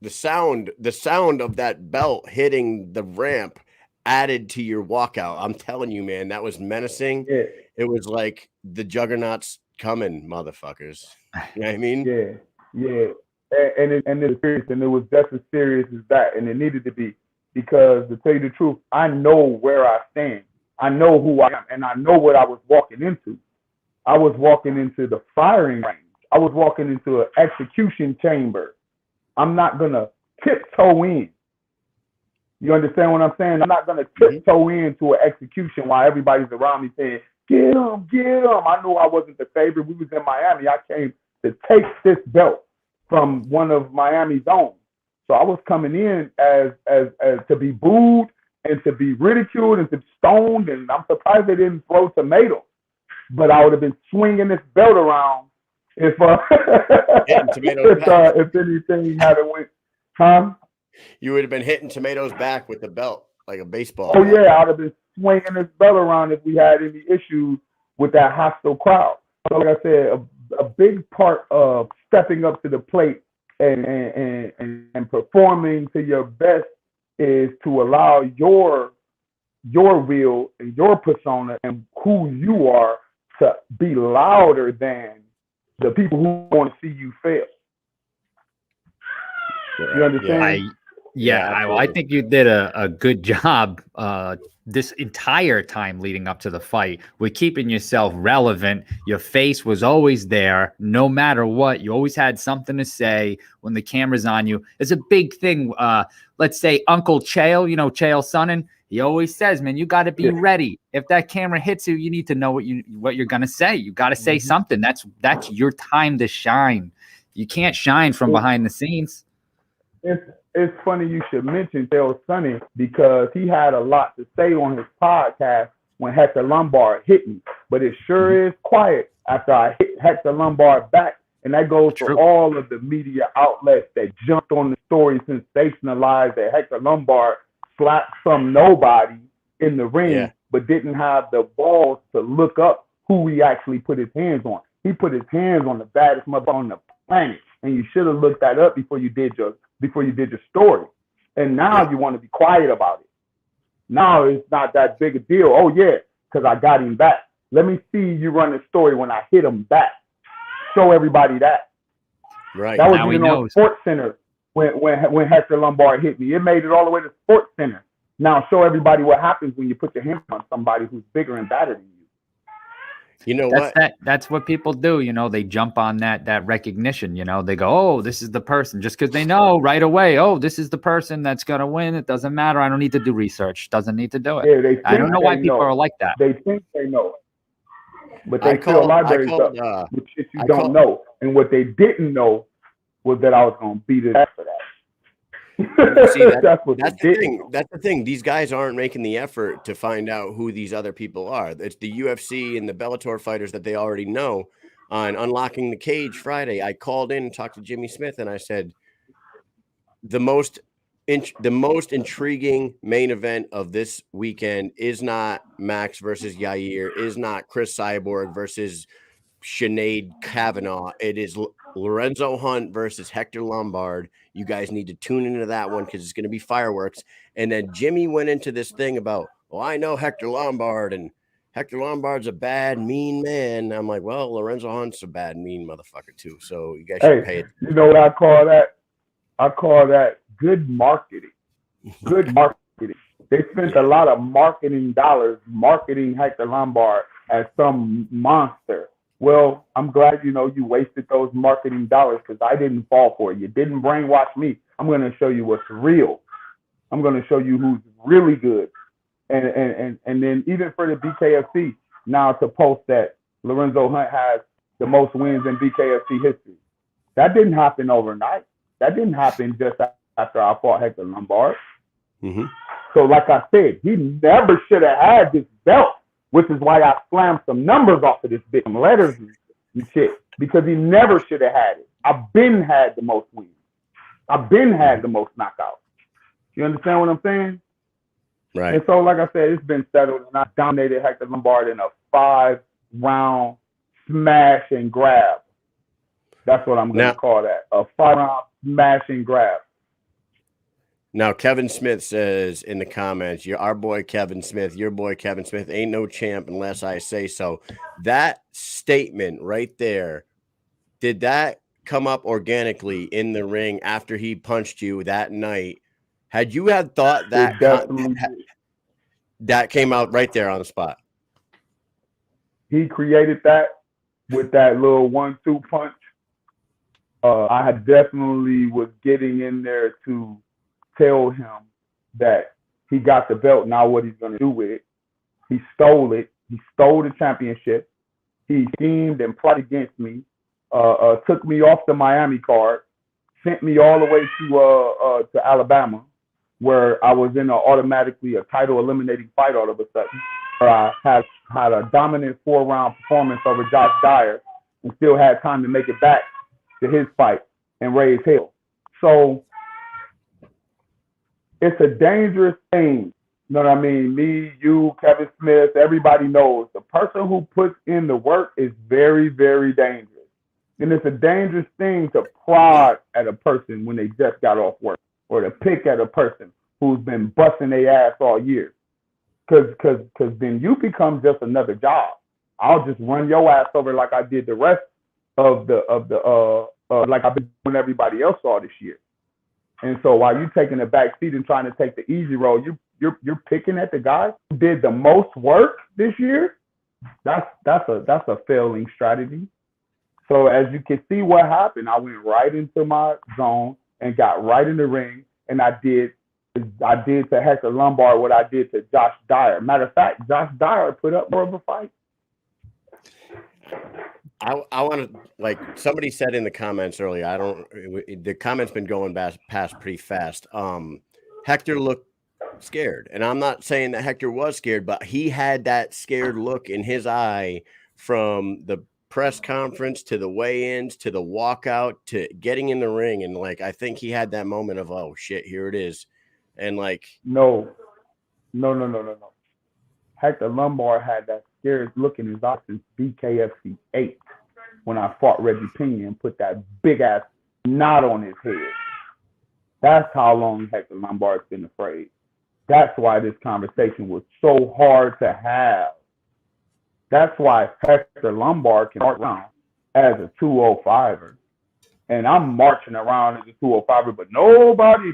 the sound of that belt hitting the ramp added to your walkout. I'm telling you, man, that was menacing. Yeah. It was like the Juggernaut's coming, motherfuckers. You know what I mean? Yeah. And it's serious, and it was just as serious as that, and it needed to be, because to tell you the truth, I know where I stand. I know who I am, and I know what I was walking into. I was walking into the firing range. I was walking into an execution chamber. I'm not gonna tiptoe in. You understand what I'm saying? I'm not gonna tiptoe into an execution while everybody's around me saying, "Get him, get him." I knew I wasn't the favorite. We was in Miami. I came to take this belt from one of Miami's own. So I was coming in as to be booed and to be ridiculed and to be stoned, and I'm surprised they didn't throw tomatoes. But I would have been swinging this belt around if anything hadn't went, huh? You would have been hitting tomatoes back with the belt like a baseball. Oh yeah, I'd have been swinging this belt around if we had any issues with that hostile crowd. So like I said, a big part of stepping up to the plate and performing to your best is to allow your will and your persona and who you are to be louder than the people who want to see you fail. You understand? I think you did a good job this entire time leading up to the fight with keeping yourself relevant. Your face was always there, no matter what. You always had something to say when the camera's on you. It's a big thing. Let's say Uncle Chael, Chael Sonnen, he always says, man, you got to be ready. If that camera hits you, you need to know what you're gonna say. You got to say something. That's your time to shine. You can't shine from behind the scenes. It's funny you should mention Chael Sonnen because he had a lot to say on his podcast when Hector Lombard hit me. But it sure is quiet after I hit Hector Lombard back. And that goes for all of the media outlets that jumped on the story, sensationalized that Hector Lombard slapped some nobody in the ring, but didn't have the balls to look up who he actually put his hands on. He put his hands on the baddest mother on the planet. And you should have looked that up before you did your story. And now you want to be quiet about it. Now it's not that big a deal. Oh yeah, because I got him back. Let me see you run the story when I hit him back. Show everybody that. Right. That was even on Sports Center when Hector Lombard hit me. It made it all the way to Sports Center. Now show everybody what happens when you put your hands on somebody who's bigger and badder than you. You know that's what people do. They jump on that recognition. They go, oh, this is the person, just because they know right away. Oh, this is the person that's gonna win. It doesn't matter. I don't need to do research. Doesn't need to do it. Yeah, I don't know why people are like that. They think they know, but they fill libraries up with shit you don't know. And what they didn't know was that I was gonna beat it after that. See, that's the thing. That's the thing. These guys aren't making the effort to find out who these other people are. It's the UFC and the Bellator fighters that they already know. On Unlocking the Cage Friday, I called in and talked to Jimmy Smith, and I said, the most intriguing main event of this weekend is not Max versus Yair, is not Chris Cyborg versus Sinead Kavanaugh. It is Lorenzo Hunt versus Hector Lombard. You guys need to tune into that one because it's going to be fireworks. And then Jimmy went into this thing about, well, I know Hector Lombard, and Hector Lombard's a bad, mean man. I'm like, well, Lorenzo Hunt's a bad, mean motherfucker too. So you guys should pay it. You know what I call that? I call that good marketing. Good marketing. They spent a lot of marketing dollars marketing Hector Lombard as some monster. Well, I'm glad you wasted those marketing dollars because I didn't fall for it. You didn't brainwash me. I'm going to show you what's real. I'm going to show you who's really good. And then even for the BKFC, now to post that Lorenzo Hunt has the most wins in BKFC history. That didn't happen overnight. That didn't happen just after I fought Hector Lombard. Mm-hmm. So like I said, he never should have had this belt. Which is why I slammed some numbers off of this big letters and shit. Because he never should have had it. I've been had the most wins. I've been had the most knockouts. You understand what I'm saying? Right. And so, like I said, it's been settled. And I dominated Hector Lombard in a 5-round smash and grab. That's what I'm going to call that. A 5-round smash and grab. Now, Kevin Smith says in the comments, our boy Kevin Smith, your boy Kevin Smith ain't no champ unless I say so. That statement right there, did that come up organically in the ring after he punched you that night? Had you had thought that that came out right there on the spot? He created that with that little 1-2 punch. I had definitely was getting in there to tell him that he got the belt, now what he's going to do with it. He stole it. He stole the championship. He schemed and plotted against me, took me off the Miami card, sent me all the way to Alabama, where I was in automatically a title eliminating fight all of a sudden. Where I had a dominant 4-round performance over Josh Dyer and still had time to make it back to his fight and raise hell. So it's a dangerous thing. You know what I mean? Me, you, Kevin Smith, everybody knows the person who puts in the work is very, very dangerous. And it's a dangerous thing to prod at a person when they just got off work, or to pick at a person who's been busting their ass all year. Because then you become just another job. I'll just run your ass over like I did the rest of the like I've been doing everybody else all this year. And so while you're taking the back seat and trying to take the easy road, you're picking at the guys who did the most work this year. That's a failing strategy. So as you can see what happened, I went right into my zone and got right in the ring, and I did to Hector Lombard what I did to Josh Dyer. Matter of fact, Josh Dyer put up more of a fight. I want to, like somebody said in the comments earlier, the comments been going past pretty fast. Hector looked scared, and I'm not saying that Hector was scared, but he had that scared look in his eye from the press conference to the weigh-ins to the walkout to getting in the ring. And like, I think he had that moment of, oh shit, here it is. And like, no. Hector Lombard had that scared look in his eyes since BKFC 8 when I fought Reggie Pena and put that big ass knot on his head. That's how long Hector Lombard's been afraid. That's why this conversation was so hard to have. That's why Hector Lombard can march around as a 205er. And I'm marching around as a 205er, but nobody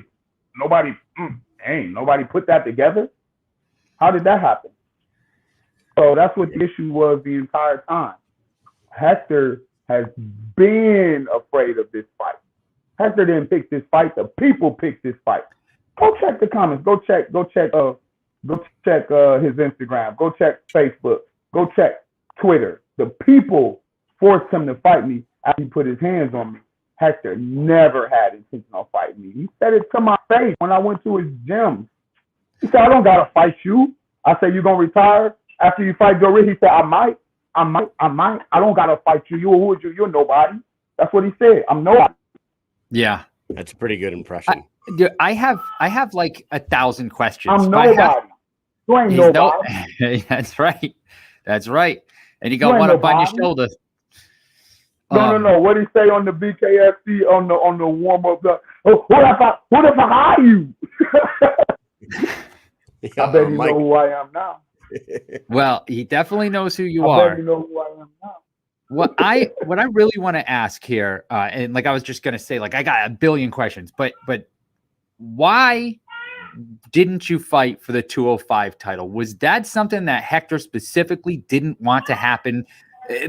put that together. How did that happen? So that's what the issue was the entire time. Hector has been afraid of this fight. Hector didn't pick this fight. The people picked this fight. Go check the comments. Go check his Instagram. Go check Facebook. Go check Twitter. The people forced him to fight me after he put his hands on me. Hector never had intention of fighting me. He said it to my face when I went to his gym. He said, I don't gotta fight you. I said, you gonna retire after you fight Joe Rick? He said, I might. I don't gotta fight you. Who are you? You're nobody. That's what he said. I'm nobody. Yeah. That's a pretty good impression. I have like 1,000 questions. I'm nobody. You ain't nobody. That's right. That's right. And you got one up on your shoulder. No. What did he say on the BKFC on the warm up? What if I hire you? I bet you know who I am now. Well, he definitely knows who you I are. bet you know who I am now. What I really want to ask here, and like I was just gonna say, like I got a billion questions, but why didn't you fight for the 205 title? Was that something that Hector specifically didn't want to happen?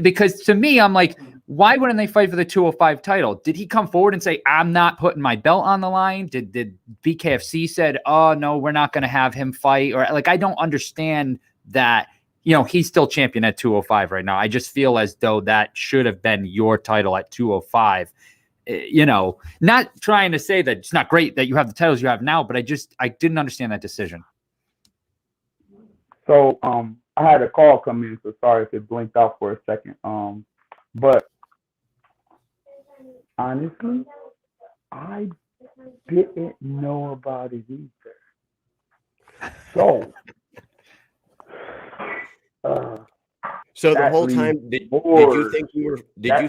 Because to me, I'm like, why wouldn't they fight for the 205 title? Did he come forward and say, I'm not putting my belt on the line? Did BKFC said, oh no, we're not going to have him fight? Or like, I don't understand that, you know, he's still champion at 205 right now. I just feel as though that should have been your title at 205. You know, not trying to say that it's not great that you have the titles you have now, but I didn't understand that decision. So, I had a call come in, so sorry if it blinked out for a second. But honestly, I didn't know about it either. So, so the whole time, did you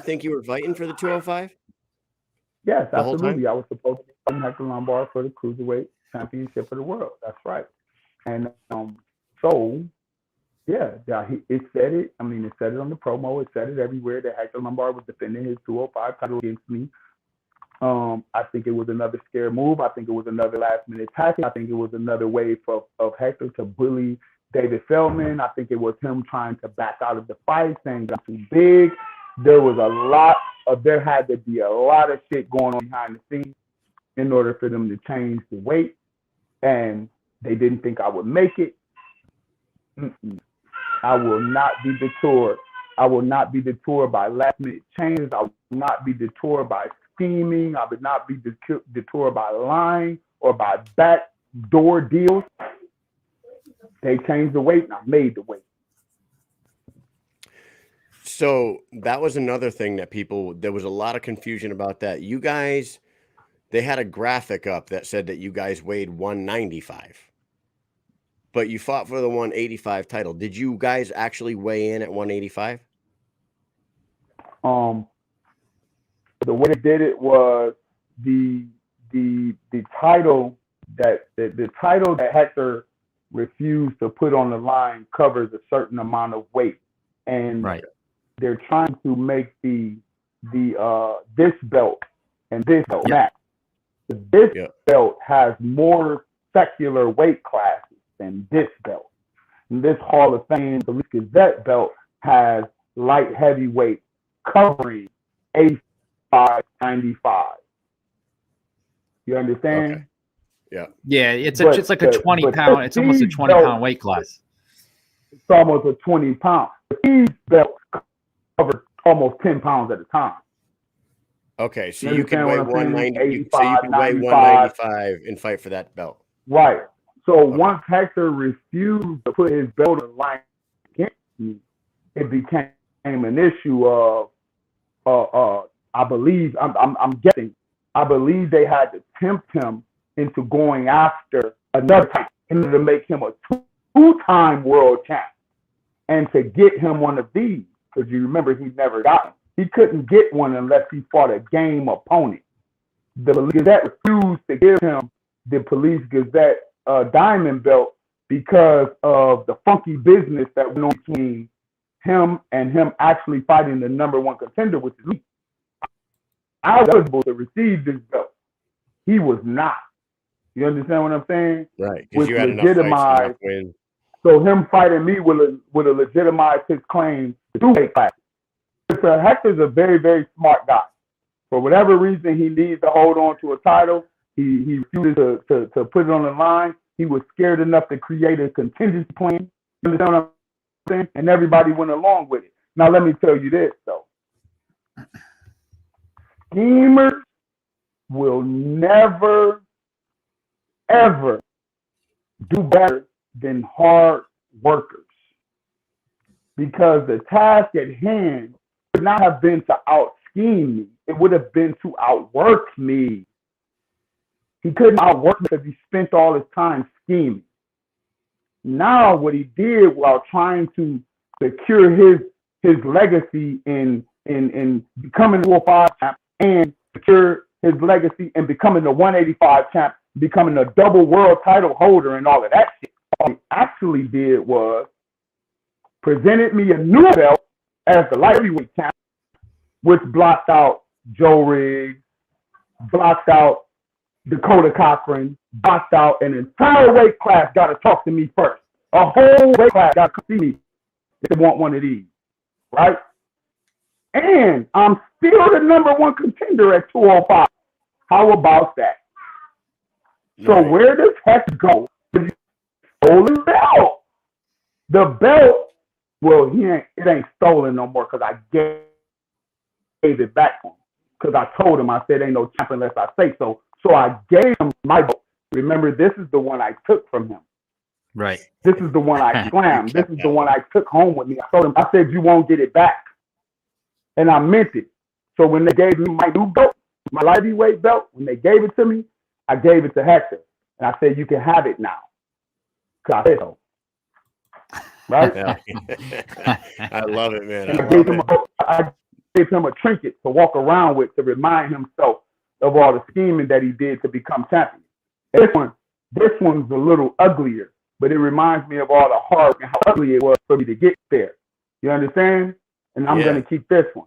think you were fighting for the 205? Yes, absolutely. I was supposed to be fighting Hector Lombard for the cruiserweight championship of the world. That's right. And so. Yeah, it said it. I mean, it said it on the promo. It said it everywhere that Hector Lombard was defending his 205 title against me. I think it was another scare move. I think it was another last-minute tactic. I think it was another way of Hector to bully David Feldman. I think it was him trying to back out of the fight, saying I'm too big. There had to be a lot of shit going on behind the scenes in order for them to change the weight, and they didn't think I would make it. I will not be detoured. I will not be detoured by last-minute changes. I will not be detoured by scheming. I would not be detoured by lying or by backdoor deals. They changed the weight, and I made the weight. So that was another thing that there was a lot of confusion about that. You guys, they had a graphic up that said that you guys weighed 195. But you fought for the 185 title. Did you guys actually weigh in at 185? The way they did it was the title that the title that Hector refused to put on the line covers a certain amount of weight. and Right. they're trying to make the this belt and this belt match. This belt has more secular weight classes than this belt. And this Hall of Fame Police Gazette belt has light heavyweight covering 85-95. You understand? Okay. Yeah. Yeah, it's like a 20 pound. It's almost a 20-pound weight class. It's almost a 20 pound. These belts cover almost 10 pounds at a time. Okay, so you can weigh 190. So you can 95, weigh 195 and fight for that belt. Right. So once Hector refused to put his belt in line against me, it became an issue of I believe I'm guessing. I believe they had to tempt him into going after another time in order to make him a two-time world champ, and to get him one of these, because you remember he never got him. He couldn't get one unless he fought a game opponent. The Police Gazette refused to give him the Police Gazette diamond belt because of the funky business that went on between him and him actually fighting the number one contender, which is me. I was eligible to receive this belt. He was not. You understand what I'm saying? Right, because you had enough fights to win. So him fighting me would have legitimized his claim to two weight classes. Hector's a very, very smart guy. For whatever reason, he needs to hold on to a title. He refused to put it on the line. He was scared enough to create a contingency plan. You understand what I'm saying? And everybody went along with it. Now, let me tell you this, though. Schemers will never, ever do better than hard workers, because the task at hand would not have been to out-scheme me. It would have been to outwork me. He couldn't outwork me because he spent all his time scheming. Now what he did while trying to secure his legacy in becoming the 205 champ and secure his legacy in becoming the 185 champ, becoming a double world title holder and all of that shit, all he actually did was presented me a new belt as the light heavyweight champ, which blocked out Joe Riggs, blocked out Dakota Cochran, blocked out an entire weight class. Got to talk to me first. A whole weight class got to see me if they want one of these, right? And I'm still the number one contender at 205. How about that? So where does Hector go? He stole the belt. The belt, well, it ain't stolen no more, because I gave it back to him. Because I told him, I said, ain't no champ unless I say so. So I gave him my belt. Remember, this is the one I took from him. Right. This is the one I slammed. This is the one I took home with me. I told him, I said, you won't get it back. And I meant it. So when they gave me my new belt, my light heavyweight belt, when they gave it to me, I gave it to Hector. And I said, you can have it now. Because I said so. Right? I love it, man. I gave him a trinket to walk around with to remind himself of all the scheming that he did to become champion. This one's a little uglier, but it reminds me of all the hard and how ugly it was for me to get there. You understand? And I'm going to keep this one.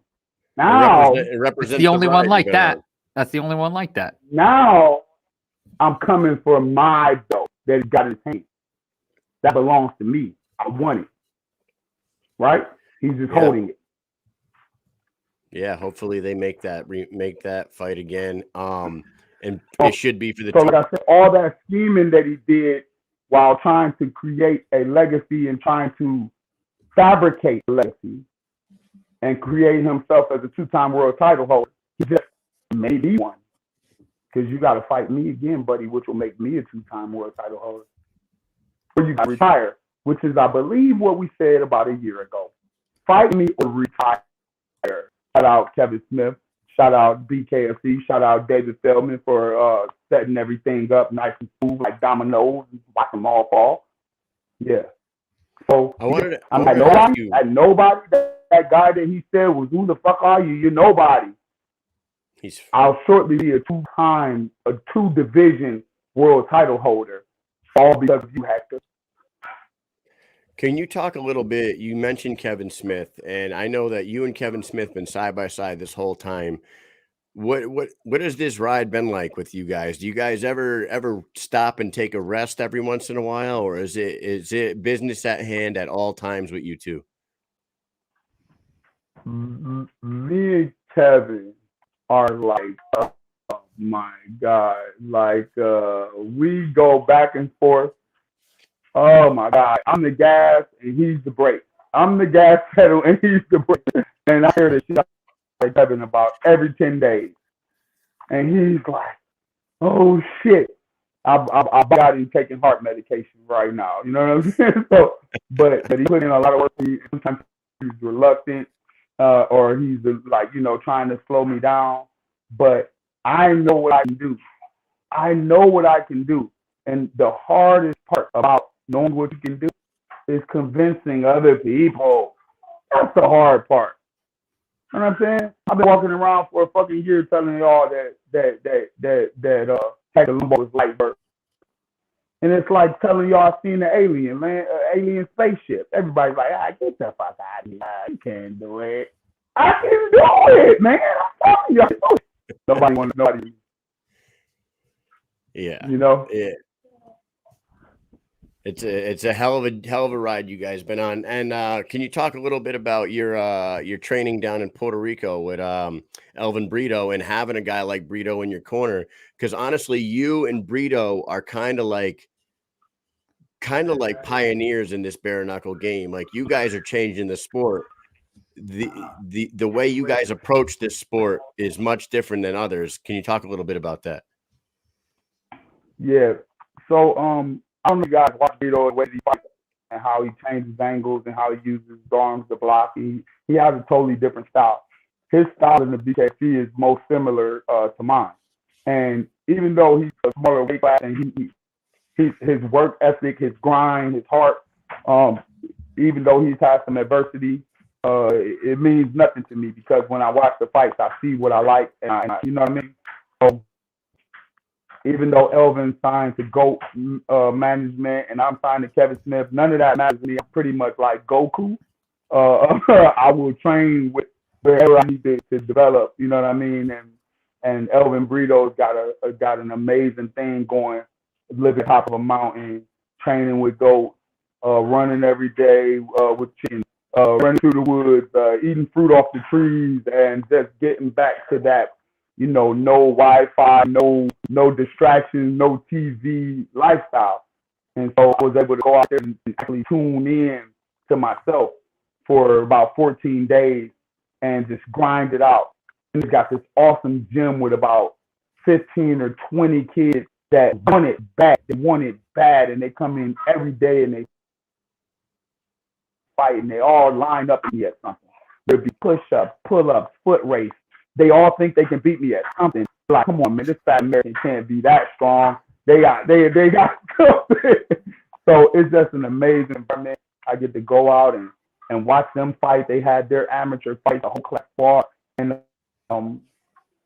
Now, it represents the only one like that. That's the only one like that. Now, I'm coming for my belt that he got in his hand. That belongs to me. I want it. Right? He's just holding it. Yeah, hopefully they make that fight again. And it should be for the so like I said, all that scheming that he did while trying to create a legacy and trying to fabricate a legacy and create himself as a two-time world title holder, he just made me one. Because you got to fight me again, buddy, which will make me a two-time world title holder. Or you got to retire, which is, I believe, what we said about a year ago. Fight me or retire. Shout out Kevin Smith. Shout out BKFC. Shout out David Feldman for setting everything up nice and smooth like dominoes. Watch them all fall. Yeah. So nobody. That guy that he said was, who the fuck are you? You're nobody. I'll shortly be a two-division world title holder, all because of you, Hector. Can you talk a little bit? You mentioned Kevin Smith, and I know that you and Kevin Smith been side by side this whole time. What has this ride been like with you guys? Do you guys ever stop and take a rest every once in a while, or is it business at hand at all times with you two? Me and Kevin are like, oh my God, like we go back and forth. Oh my God, I'm the gas and he's the brake. I'm the gas pedal and he's the brake. And I hear this shit like Kevin about every 10 days. And he's like, oh shit. I got him taking heart medication right now. You know what I'm saying? So, but he put in a lot of work. Sometimes he's reluctant, or he's like, trying to slow me down. But I know what I can do. I know what I can do. And the hardest part about knowing what you can do is convincing other people. That's the hard part. You know what I'm saying? I've been walking around for a fucking year telling y'all that Hector Lombard was light bird. And it's like telling y'all I've seen an alien spaceship. Everybody's like, get the fuck out of here. You can't do it. I can do it, man. I'm telling y'all. Nobody wants nobody. Yeah. Yeah. It's a hell of a ride you guys been on. And can you talk a little bit about your training down in Puerto Rico with Elvin Brito and having a guy like Brito in your corner? Because honestly, you and Brito are kind of like pioneers in this bare knuckle game. Like, you guys are changing the sport. The way you guys approach this sport is much different than others. Can you talk a little bit about that? Yeah. So I don't know if you guys watch Brito, the way he fights and how he changes angles and how he uses his arms to block. He has a totally different style. His style in the BKFC is most similar to mine. And even though he's a smaller weight class and his work ethic, his grind, his heart, even though he's had some adversity, it means nothing to me, because when I watch the fights, I see what I like, and I you know what I mean? So even though Elvin signed to GOAT management and I'm signed to Kevin Smith, none of that matters to me. I'm pretty much like Goku. I will train with wherever I need to develop, you know what I mean? And Elvin Brito's got an amazing thing going, living top of a mountain, training with goats, running every day with chickens, running through the woods, eating fruit off the trees, and just getting back to that, no Wi-Fi, no distractions, no TV lifestyle. And so I was able to go out there and actually tune in to myself for about 14 days and just grind it out. And it's got this awesome gym with about 15 or 20 kids that want it bad. They want it bad, and they come in every day and they fight, and they all line up to me at something. There'd be push-ups, pull-ups, foot race. They all think they can beat me at something. Like, come on, man, this fat American can't be that strong. They got something. So it's just an amazing environment. I get to go out and watch them fight. They had their amateur fight, the whole class fought, and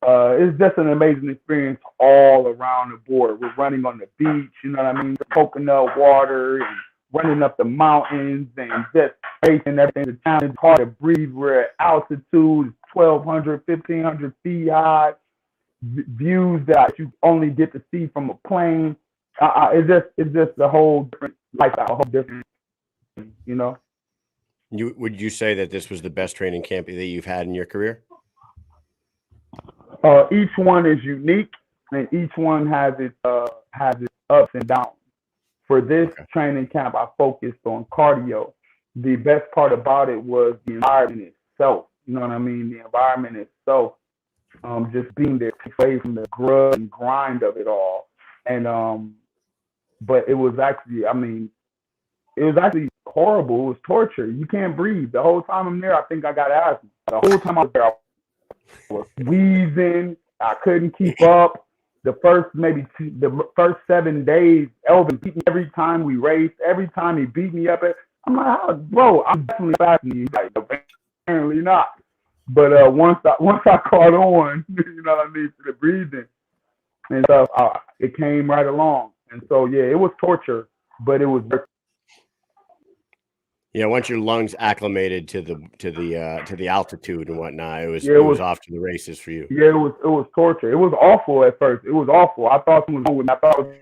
it's just an amazing experience all around the board. We're running on the beach, you know what I mean? The coconut water, and running up the mountains, and just racing everything. The challenge, hard to breathe. We're at altitude, 1,200, 1,500 feet high. Views that you only get to see from a plane. It's just a whole different lifestyle, a whole different, Would you say that this was the best training camp that you've had in your career? Each one is unique, and each one has its ups and downs. For this training camp, I focused on cardio. The best part about it was the environment itself. You know what I mean? The environment itself, just being there, away from the grub and grind of it all. And but it was actually, horrible. It was torture. You can't breathe. The whole time I'm there, I think I got asthma. The whole time I was there, I was wheezing. I couldn't keep up. The first 7 days, Elvin beat me every time we raced. Every time he beat me up, I'm like, bro, I'm definitely faster than you. Like, apparently not. But once I caught on, you know what I mean, to the breathing and stuff, it came right along. And so, yeah, it was torture, but it was. Yeah, once your lungs acclimated to the altitude and whatnot, it Yeah, it was was off to the races for you. yeah, it was torture. It was awful at first. It was awful. I thought someone was wrong with me. I thought I was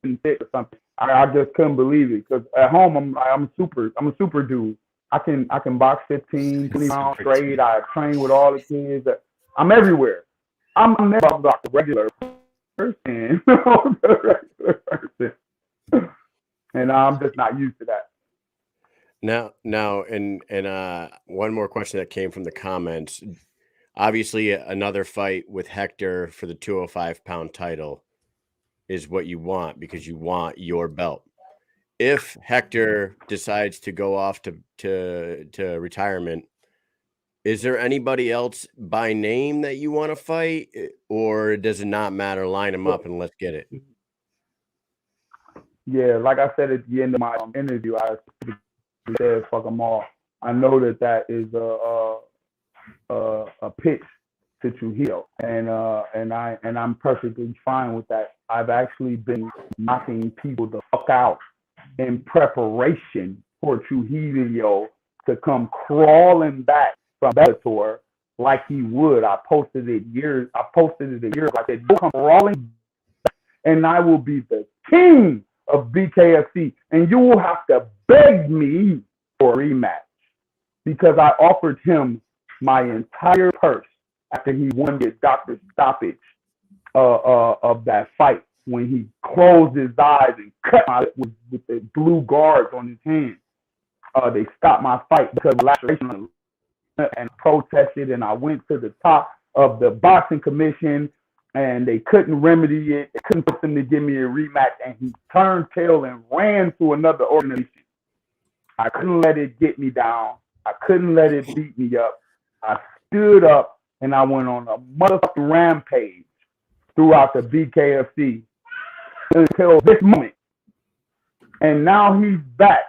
getting sick or something. I just couldn't believe it because at home I'm a super dude. I can box 15, 20 rounds straight. I train with all the kids. I'm everywhere. I'm never like a regular person. And I'm just not used to that. Now, and one more question that came from the comments. Obviously, another fight with Hector for the 205-pound title is what you want because you want your belt. If Hector decides to go off to retirement, is there anybody else by name that you want to fight, or does it not matter? Line them up and let's get it. Yeah, like I said at the end of my interview, I said fuck them all. I know that is a pitch to Trujillo, and I'm perfectly fine with that. I've actually been knocking people the fuck out in preparation for Trujillo to come crawling back from Bellator like he would. I posted it years. I said, "You come crawling back, and I will be the king of BKFC, and you will have to beg me for a rematch because I offered him my entire purse after he won the doctor stoppage of that fight when he closed his eyes and cut my lip with the blue guards on his hand. They stopped my fight because of laceration and protested, and I went to the top of the boxing commission and they couldn't remedy it. They couldn't put them to give me a rematch, and he turned tail and ran to another organization. I couldn't let it get me down. I couldn't let it beat me up. I stood up and I went on a motherfucking rampage throughout the BKFC until this moment. And now he's back.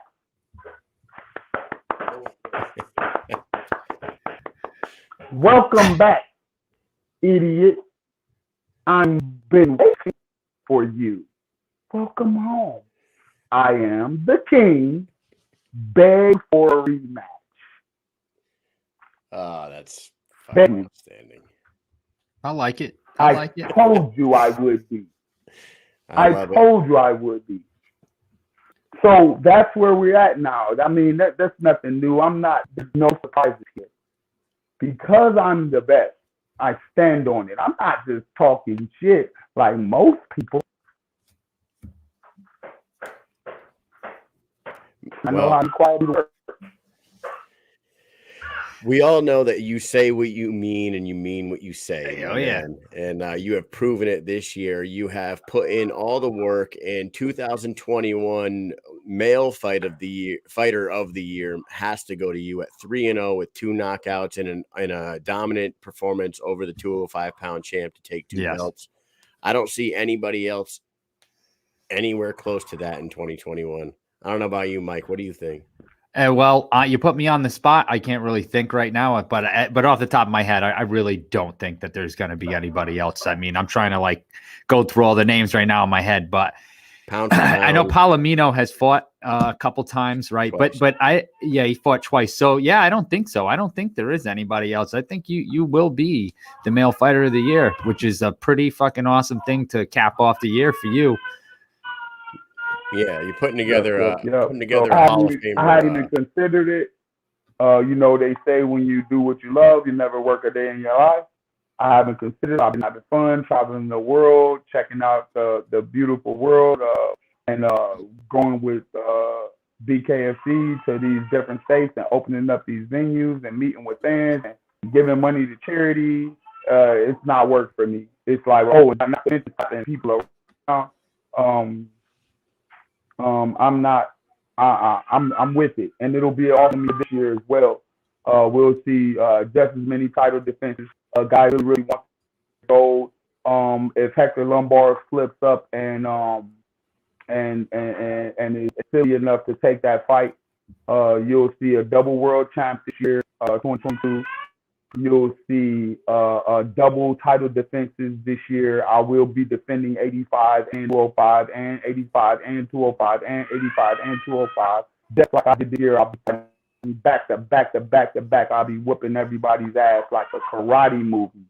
Welcome back, idiot. I've been waiting for you. Welcome home. I am the king. Beg for a rematch. Oh, that's fucking outstanding. I like it. I told you I would be. I told you I would be. So that's where we're at now. I mean, that's nothing new. There's no surprises here. Because I'm the best, I stand on it. I'm not just talking shit like most people. I know how to quietly work. We all know that you say what you mean and you mean what you say. Oh, yeah. And you have proven it this year. You have put in all the work, and 2021 male fighter of the year has to go to you at 3-0 with 2 knockouts and a dominant performance over the 205-pound champ to take 2 belts. I don't see anybody else anywhere close to that in 2021. I don't know about you, Mike. What do you think? Well, you put me on the spot. I can't really think right now, but off the top of my head, I really don't think that there's going to be anybody else. I mean, I'm trying to go through all the names right now in my head, but pound for pound. I know Palomino has fought a couple times, right? Twice. But he fought twice. So yeah, I don't think so. I don't think there is anybody else. I think you will be the male fighter of the year, which is a pretty fucking awesome thing to cap off the year for you. Yeah, you're putting together a Hall of Fame. I hadn't even considered it. They say when you do what you love, you never work a day in your life. I haven't considered it. I've been having fun traveling the world, checking out the beautiful world, and going with BKFC to these different states and opening up these venues and meeting with fans and giving money to charity. It's not work for me. It's like, I'm not interested in people around. I'm not. I'm with it, and it'll be awesome this year as well. We'll see just as many title defenses. A guy who really wants to go. If Hector Lombard flips up and is silly enough to take that fight, you'll see a double world champ this year, 2022. You'll see double title defenses this year. I will be defending 85 and 205 and 85 and 205 and 85 and 205. just like I did this year, I'll be back to back to back to back. I'll be whooping everybody's ass like a karate movie.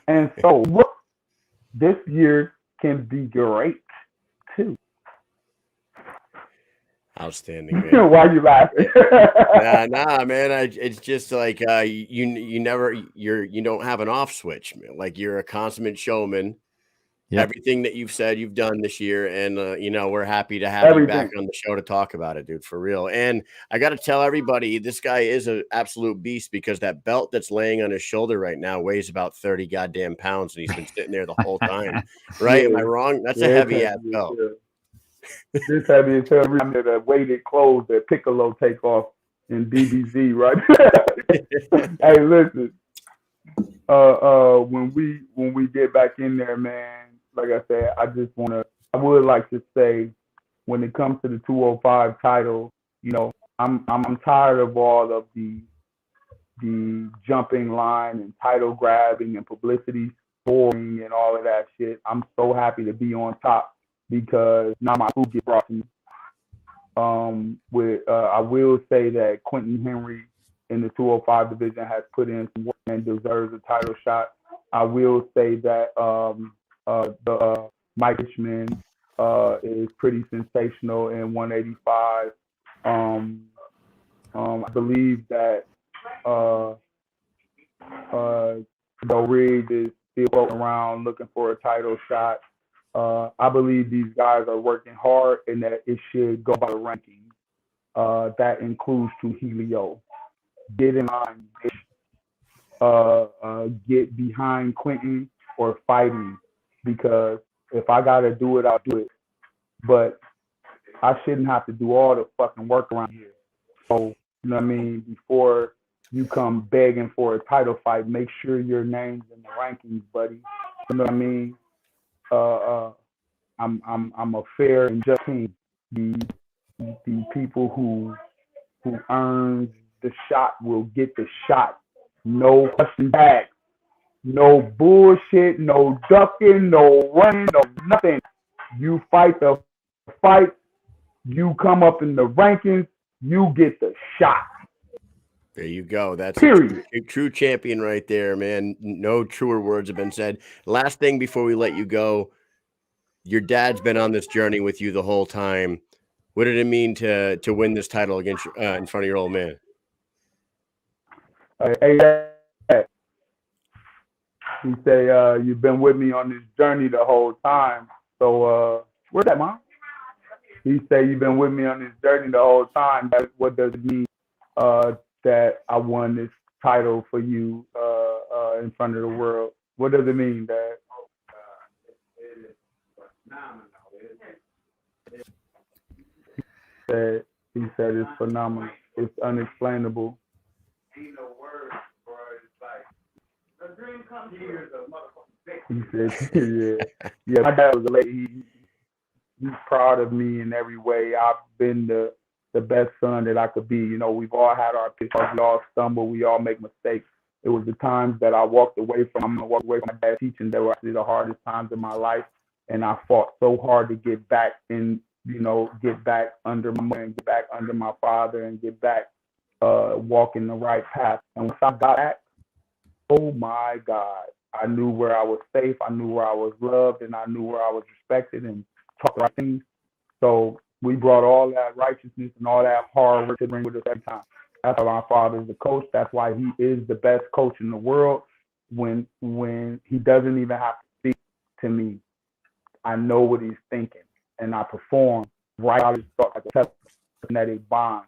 And so this year can be great too. Outstanding, man. Why are you laughing? nah, man. It's just like you don't have an off switch, man. Like you're a consummate showman. Yep. Everything that you've said you've done this year, and we're happy to have you back on the show to talk about it, dude, for real. And I got to tell everybody, this guy is an absolute beast, because that belt that's laying on his shoulder right now weighs about 30 goddamn pounds, and he's been sitting there the whole time. Right? Am I wrong? That's a heavy ass belt. This heavy as hell. Remember the weighted clothes that Piccolo take off in DBZ, right? Hey, listen. When we get back in there, man, like I said, I would like to say, when it comes to the 205 title, I'm tired of all of the jumping line and title grabbing and publicity scoring and all of that shit. I'm so happy to be on top, because now my food gets brought to me. I will say that Quentin Henry in the 205 division has put in some work and deserves a title shot. I will say that the Mike Mish'N is pretty sensational in 185. I believe that Joe Reed is still floating around looking for a title shot. I believe these guys are working hard, and that it should go by the rankings. That includes Trujillo. Get in line. Get behind Quentin or fighting, because if I gotta do it, I'll do it. But I shouldn't have to do all the fucking work around here. So, you know what I mean? Before you come begging for a title fight, make sure your name's in the rankings, buddy. You know what I mean? I'm a fair and just king. The people who earn the shot will get the shot. No question back. No bullshit, no ducking, no running, no nothing. You fight the fight, you come up in the rankings, you get the shot. There you go. That's a true champion right there, man. No truer words have been said. Last thing before we let you go, your dad's been on this journey with you the whole time. What did it mean to win this title against in front of your old man? Hey, he say, you've been with me on this journey the whole time. So where's that, Mom? He say, you've been with me on this journey the whole time. What does it mean that I won this title for you in front of the world? What does it mean, Dad? He said it's phenomenal. It's unexplainable. Ain't no words, bro. It's like the dream comes here. He said, yeah. My dad was a lady. He's proud of me in every way. I've been the best son that I could be. You know, we've all had our pitfalls. We all stumble. We all make mistakes. It was the times that I walked away from. I'm gonna walk away from my dad's teaching. That were actually the hardest times in my life, and I fought so hard to get back and get back under my mother and get back under my father and get back walking the right path. And once I got back, oh my God, I knew where I was safe. I knew where I was loved, and I knew where I was respected and taught the right things. So we brought all that righteousness and all that hard work to bring with us every time. That's why my father is the coach. That's why he is the best coach in the world. When he doesn't even have to speak to me, I know what he's thinking, and I perform right out of his thought, like a telekinetic bond.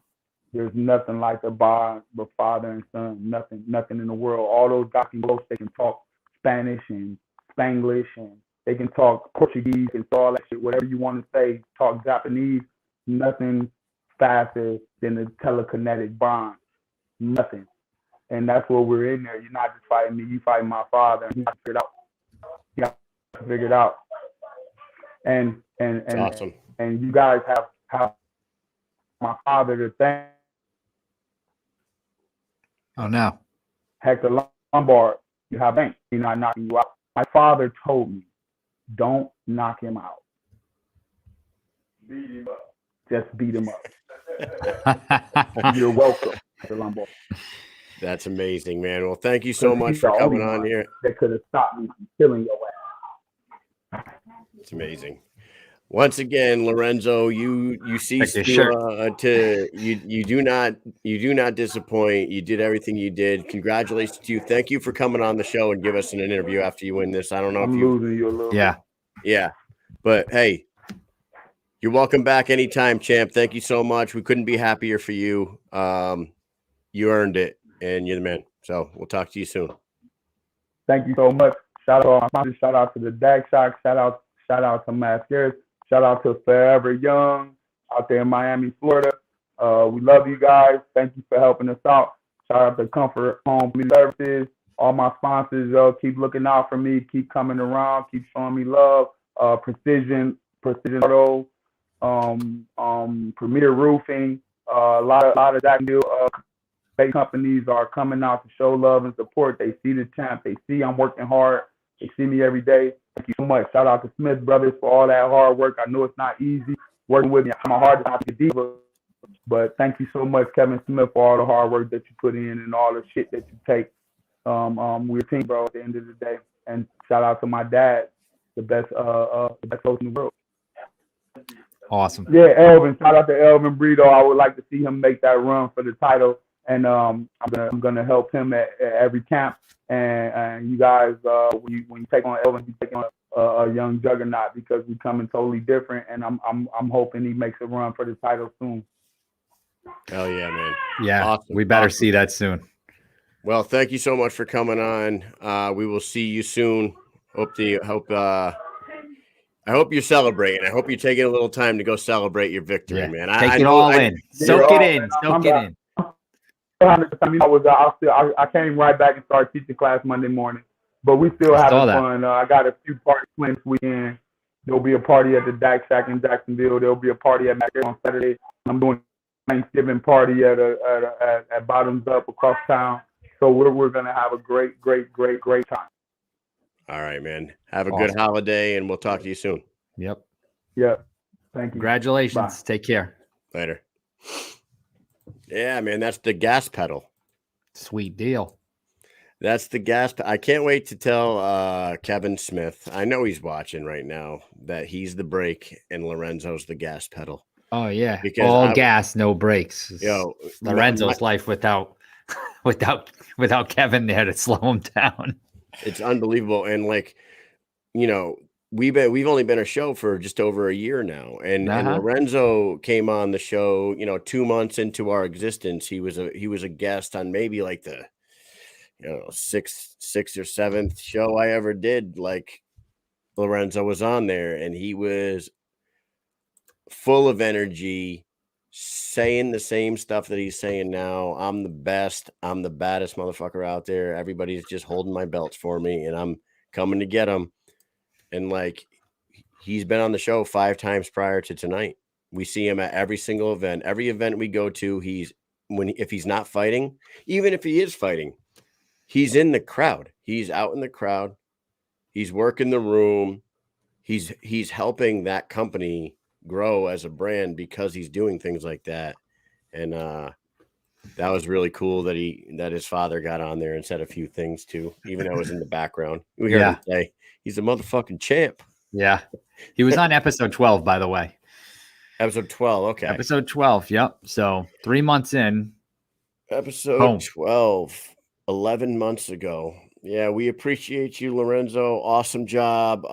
There's nothing like the bond of father and son. Nothing in the world. All those guys can go, they can talk Spanish and Spanglish, and they can talk Portuguese and all that shit, whatever you want to say, talk Japanese. Nothing faster than the telekinetic bond. Nothing. And that's what we're in there. You're not just fighting me, you fighting my father. And he got to figure it out. You got to figure it out. And awesome. And you guys have my father to thank. Oh no. Hector Lombard, you have bank. He's not knocking you out. My father told me, don't knock him out. Beat him up. Just beat him up. You're welcome, Hector Lombard. That's amazing, man. Well, thank you so much for coming on here. That could have stopped me from killing your ass. It's amazing. Once again, Lorenzo, you cease Like you do not disappoint. You did everything you did. Congratulations to you. Thank you for coming on the show and give us an interview after you win this. I don't know I'm if you losing you a little. Yeah. But hey, you're welcome back anytime, champ. Thank you so much. We couldn't be happier for you. You earned it, and you're the man. So we'll talk to you soon. Thank you so much. Shout out to all my sponsors. Shout out to the DAG Shock. Shout out to Mascaras. Shout out to Forever Young out there in Miami, Florida. We love you guys. Thank you for helping us out. Shout out to Comfort Home Community Services. All my sponsors, keep looking out for me. Keep coming around. Keep showing me love. Precision Auto, Premier Roofing. A lot of that new big companies are coming out to show love and support. They see the champ. They see I'm working hard. They see me every day. Thank you so much. Shout out to Smith Brothers for all that hard work. I know it's not easy working with me. I'm my hardest not to get deeper. But thank you so much, Kevin Smith, for all the hard work that you put in and all the shit that you take. We're a team, bro, at the end of the day. And shout out to my dad, the best coach in the world. Awesome. Yeah, Elvin. Shout out to Elvin Brito. I would like to see him make that run for the title. And I'm gonna help him at every camp. And you guys, when you take on Elvin, you take on a young Juggernaut because we're coming totally different. And I'm hoping he makes a run for the title soon. Hell yeah, man. Yeah, awesome. We better see that soon. Well, thank you so much for coming on. We will see you soon. I hope you're celebrating. I hope you're taking a little time to go celebrate your victory, man. Take it all in. Soak it in. Soak it in. I came right back and started teaching class Monday morning, but we still having fun. I got a few parties planned this weekend. There'll be a party at the DAC Shack in Jacksonville. There'll be a party at Mac on Saturday. I'm doing a Thanksgiving party at Bottoms Up across town. So we're gonna have a great time. All right, man. Have a good holiday, and we'll talk to you soon. Yep. Thank you. Congratulations. Bye. Take care. Later. Yeah, man. That's the gas pedal. Sweet deal. That's the gas. I can't wait to tell Kevin Smith. I know he's watching right now that he's the brake and Lorenzo's the gas pedal. Oh yeah, because all gas, no brakes. Yo, Lorenzo's life without Kevin there to slow him down. It's unbelievable, and we've only been a show for just over a year now, and Lorenzo came on the show 2 months into our existence. He was a guest on maybe like the sixth or seventh show I ever did. Like Lorenzo was on there, and he was full of energy, saying the same stuff that he's saying now. I'm the best. I'm the baddest motherfucker out there. Everybody's just holding my belts for me, and I'm coming to get them. And he's been on the show 5 times prior to tonight. We see him at every single event. Every event we go to, if he's not fighting, even if he is fighting, he's in the crowd. He's out in the crowd. He's working the room. He's helping that company grow as a brand because he's doing things like that. And that was really cool that his father got on there and said a few things too, even though it was in the background. We heard him say he's a motherfucking champ. Yeah. He was on episode 12, by the way. Episode 12. Okay. Episode 12. Yep. So 3 months in. Episode 12, 11 months ago. Yeah. We appreciate you, Lorenzo. Awesome job.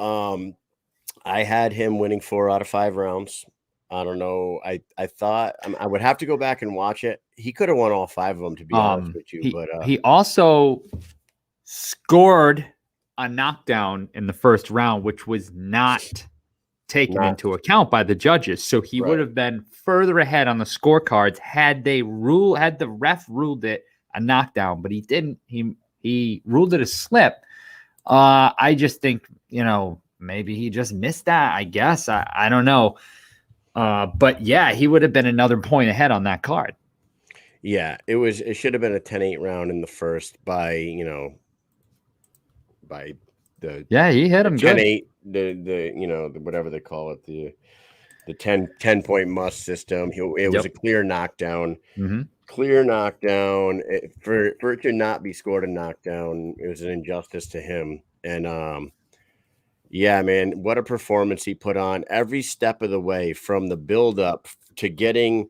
I had him winning 4 out of 5 rounds. I don't know. I thought I would have to go back and watch it. He could have won all 5 of them, to be honest with you. But he also scored a knockdown in the first round, which was not taken into account by the judges. So he would have been further ahead on the scorecards had the ref ruled it a knockdown, but he didn't. He ruled it a slip. I just think, maybe he just missed that, I guess. I don't know. But yeah, he would have been another point ahead on that card. Yeah, it should have been a 10-8 round in the first by the he hit him 10-8, the whatever they call it, The 10-point must system. It was a clear knockdown. Mm-hmm. Clear knockdown. For it to not be scored a knockdown, it was an injustice to him. And yeah, man, what a performance he put on every step of the way, from the build up to getting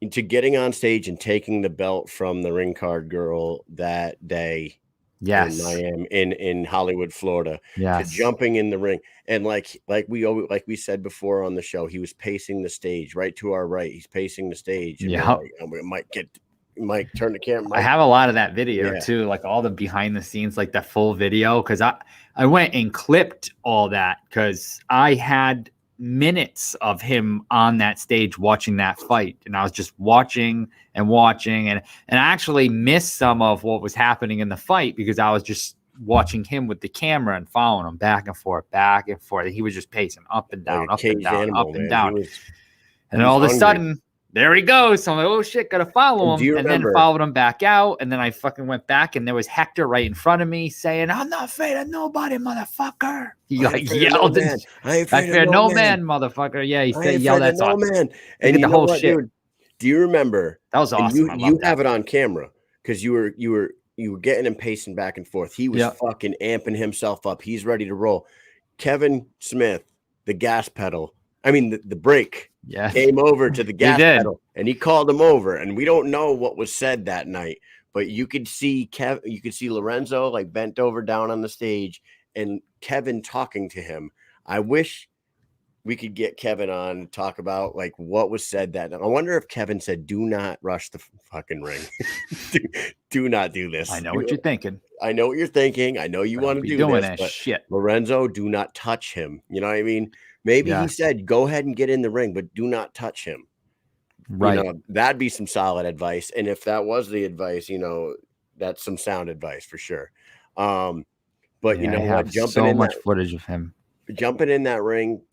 on stage and taking the belt from the ring card girl that day. Yes. In Miami, in Hollywood, Florida. Yes. To jumping in the ring. And like we said before on the show, he was pacing the stage right to our right. He's pacing the stage. And yeah. We might turn the camera. I have a lot of that video too, like all the behind the scenes, like the full video. Cause I went and clipped all that because I had minutes of him on that stage watching that fight, and I was just watching and I actually missed some of what was happening in the fight because I was just watching him with the camera and following him back and forth. And he was just pacing up and down, up and down, up and down. And all of a sudden, there he goes. So I'm like, oh shit, gotta follow him. And then followed him back out. And then I fucking went back, and there was Hector right in front of me saying, I'm not afraid of nobody, motherfucker. He like yelled. I ain't afraid of no man, motherfucker. Yeah, he said, yell that no man. And the whole shit. Dude, do you remember? That was awesome. You have it on camera because you were getting him pacing back and forth. He was fucking amping himself up. He's ready to roll. Kevin Smith, the gas pedal. I mean, the brake. Yeah, came over to the gas pedal, and he called him over. And we don't know what was said that night, but you could see Lorenzo like bent over down on the stage, and Kevin talking to him. I wish we could get Kevin on and talk about like what was said that night. I wonder if Kevin said, "Do not rush the fucking ring. do not do this." I know what you're thinking. I know what you're thinking. I know you want to do doing this, that shit. Lorenzo, do not touch him. You know what I mean? Maybe he said, go ahead and get in the ring, but do not touch him. Right. You know, that'd be some solid advice. And if that was the advice, you know, that's some sound advice for sure. But you know what? So much footage of him jumping in that ring,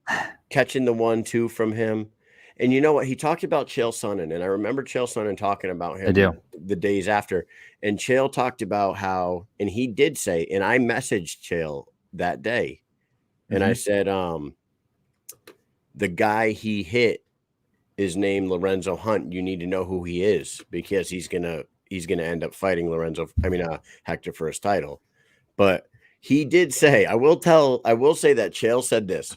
catching the 1-2 from him. And you know what? He talked about Chael Sonnen, and I remember Chael Sonnen talking about him the days after. And Chael talked about how, and he did say, and I messaged Chael that day, and I said, the guy he hit is named Lorenzo Hunt. You need to know who he is because he's gonna end up fighting Hector for his title. But he did say, I will say that Chael said this.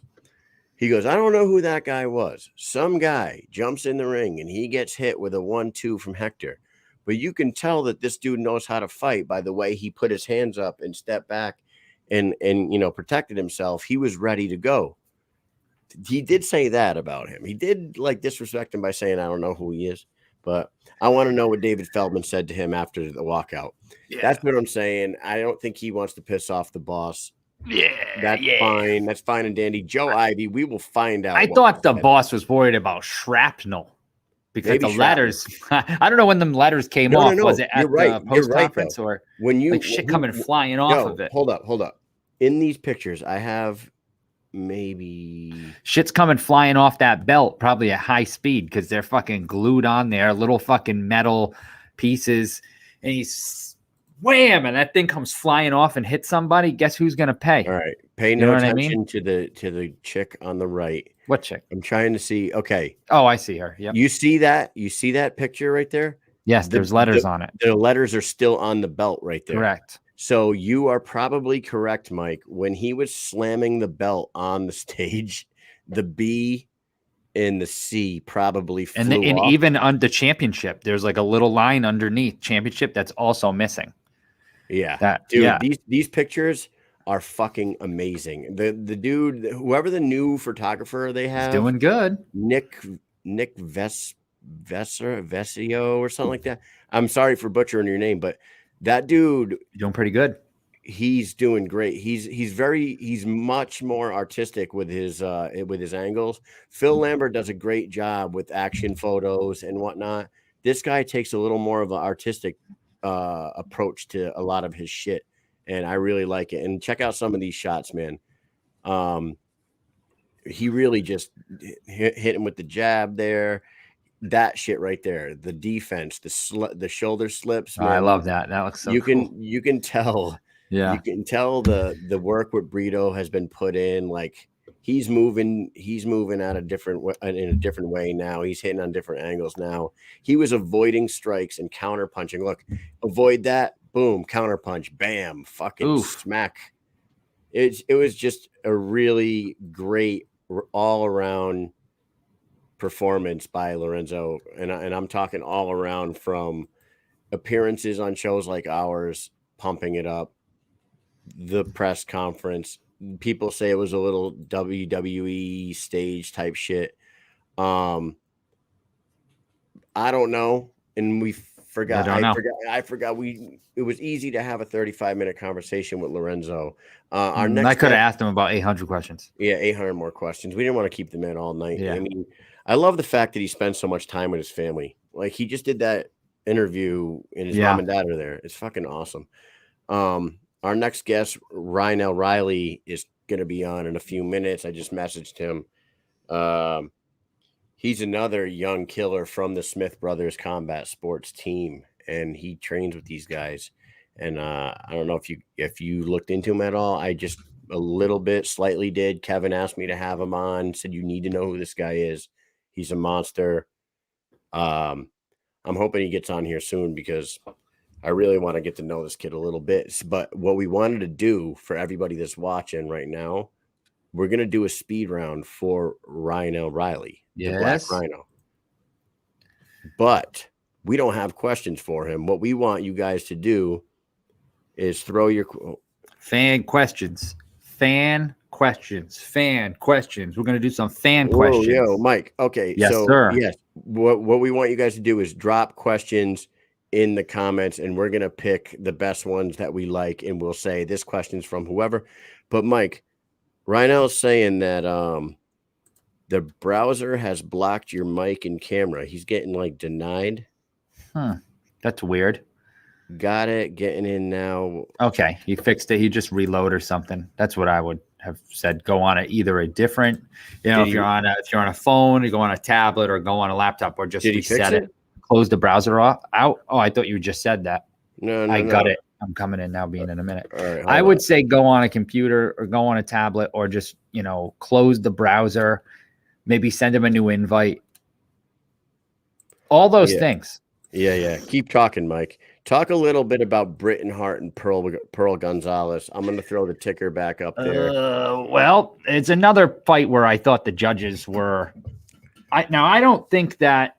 He goes, I don't know who that guy was. Some guy jumps in the ring and he gets hit with a 1-2 from Hector. But you can tell that this dude knows how to fight by the way he put his hands up and stepped back and protected himself. He was ready to go. He did say that about him. He did like disrespect him by saying, I don't know who he is, but I want to know what David Feldman said to him after the walkout. Yeah. That's what I'm saying. I don't think he wants to piss off the boss. Yeah. That's fine. That's fine and dandy. Joe Ivy, we will find out. I thought the boss was worried about shrapnel because maybe the letters, I don't know when them letters came off. No. Was it at the post conference or when you like shit coming flying off of it? Hold up. In these pictures, I have maybe shit's coming flying off that belt probably at high speed because they're fucking glued on there, little fucking metal pieces, and he's wham, and that thing comes flying off and hits somebody. Guess who's gonna pay? All right, pay no attention to the chick on the right. What chick? I'm trying to see. Okay, I see her. Yeah, you see that picture right there? Yes, there's letters on it. The letters are still on the belt right there. Correct. So you are probably correct, Mike. When he was slamming the belt on the stage, the B and the C probably flew and off. Even on the championship, there's like a little line underneath championship that's also missing. Yeah, these pictures are fucking amazing. The dude, whoever the new photographer they have, he's doing good. Nick Vesio or something like that. I'm sorry for butchering your name, but that dude doing pretty good. He's doing great. He's much more artistic with his angles. Phil Lambert does a great job with action photos and whatnot. This guy takes a little more of an artistic approach to a lot of his shit, and I really like it. And check out some of these shots, man. He really just hit him with the jab there. That shit right there, the defense, the shoulder slips. Man. I love that. That looks so cool. You can tell. Yeah, you can tell the work with Brito has been put in. Like he's moving at a different in a different way now. He's hitting on different angles now. He was avoiding strikes and counter punching. Look, avoid that, boom, counter punch, bam, fucking smack. It was just a really great all around performance by Lorenzo, and I'm talking all around, from appearances on shows like ours, pumping it up, the press conference. People say it was a little WWE stage type shit. I don't know, and we forgot. I forgot. It was easy to have a 35-minute conversation with Lorenzo. Our next, I could have asked him about 800 questions. Yeah, 800 more questions. We didn't want to keep the man all night. Yeah. I mean, I love the fact that he spends so much time with his family. Like, he just did that interview, and his mom and dad are there. It's fucking awesome. Our next guest, Rynell Riley, is going to be on in a few minutes. I just messaged him. He's another young killer from the Smith Brothers Combat Sports team, and he trains with these guys. And I don't know if you looked into him at all. I just a little bit, slightly did. Kevin asked me to have him on, said you need to know who this guy is. He's a monster. I'm hoping he gets on here soon, because I really want to get to know this kid a little bit. But what we wanted to do for everybody that's watching right now, we're going to do a speed round for Rynell Riley, the Black Rhino. But we don't have questions for him. What we want you guys to do is throw your fan questions. We're going to do some fan questions. Yo, Mike. Okay. Yes, sir. Yes. What we want you guys to do is drop questions in the comments, and we're going to pick the best ones that we like, and we'll say this question's from whoever. But Mike, Rynell's saying that the browser has blocked your mic and camera. He's getting like denied. That's weird. Got it. Getting in now. Okay, he fixed it. He just reload or something. That's what I would have said. Go on either a different, if you're on a phone, you go on a tablet, or go on a laptop, or just reset it. Close the browser out. Oh, I thought you just said that. No, I got it. I'm coming in now, being in a minute. All right, I would say go on a computer or go on a tablet, or just, close the browser, maybe send him a new invite. All those things. Yeah. Keep talking, Mike. Talk a little bit about Britton Hart and Pearl Gonzalez. I'm going to throw the ticker back up there. Well, it's another fight where I thought the judges were. I don't think that.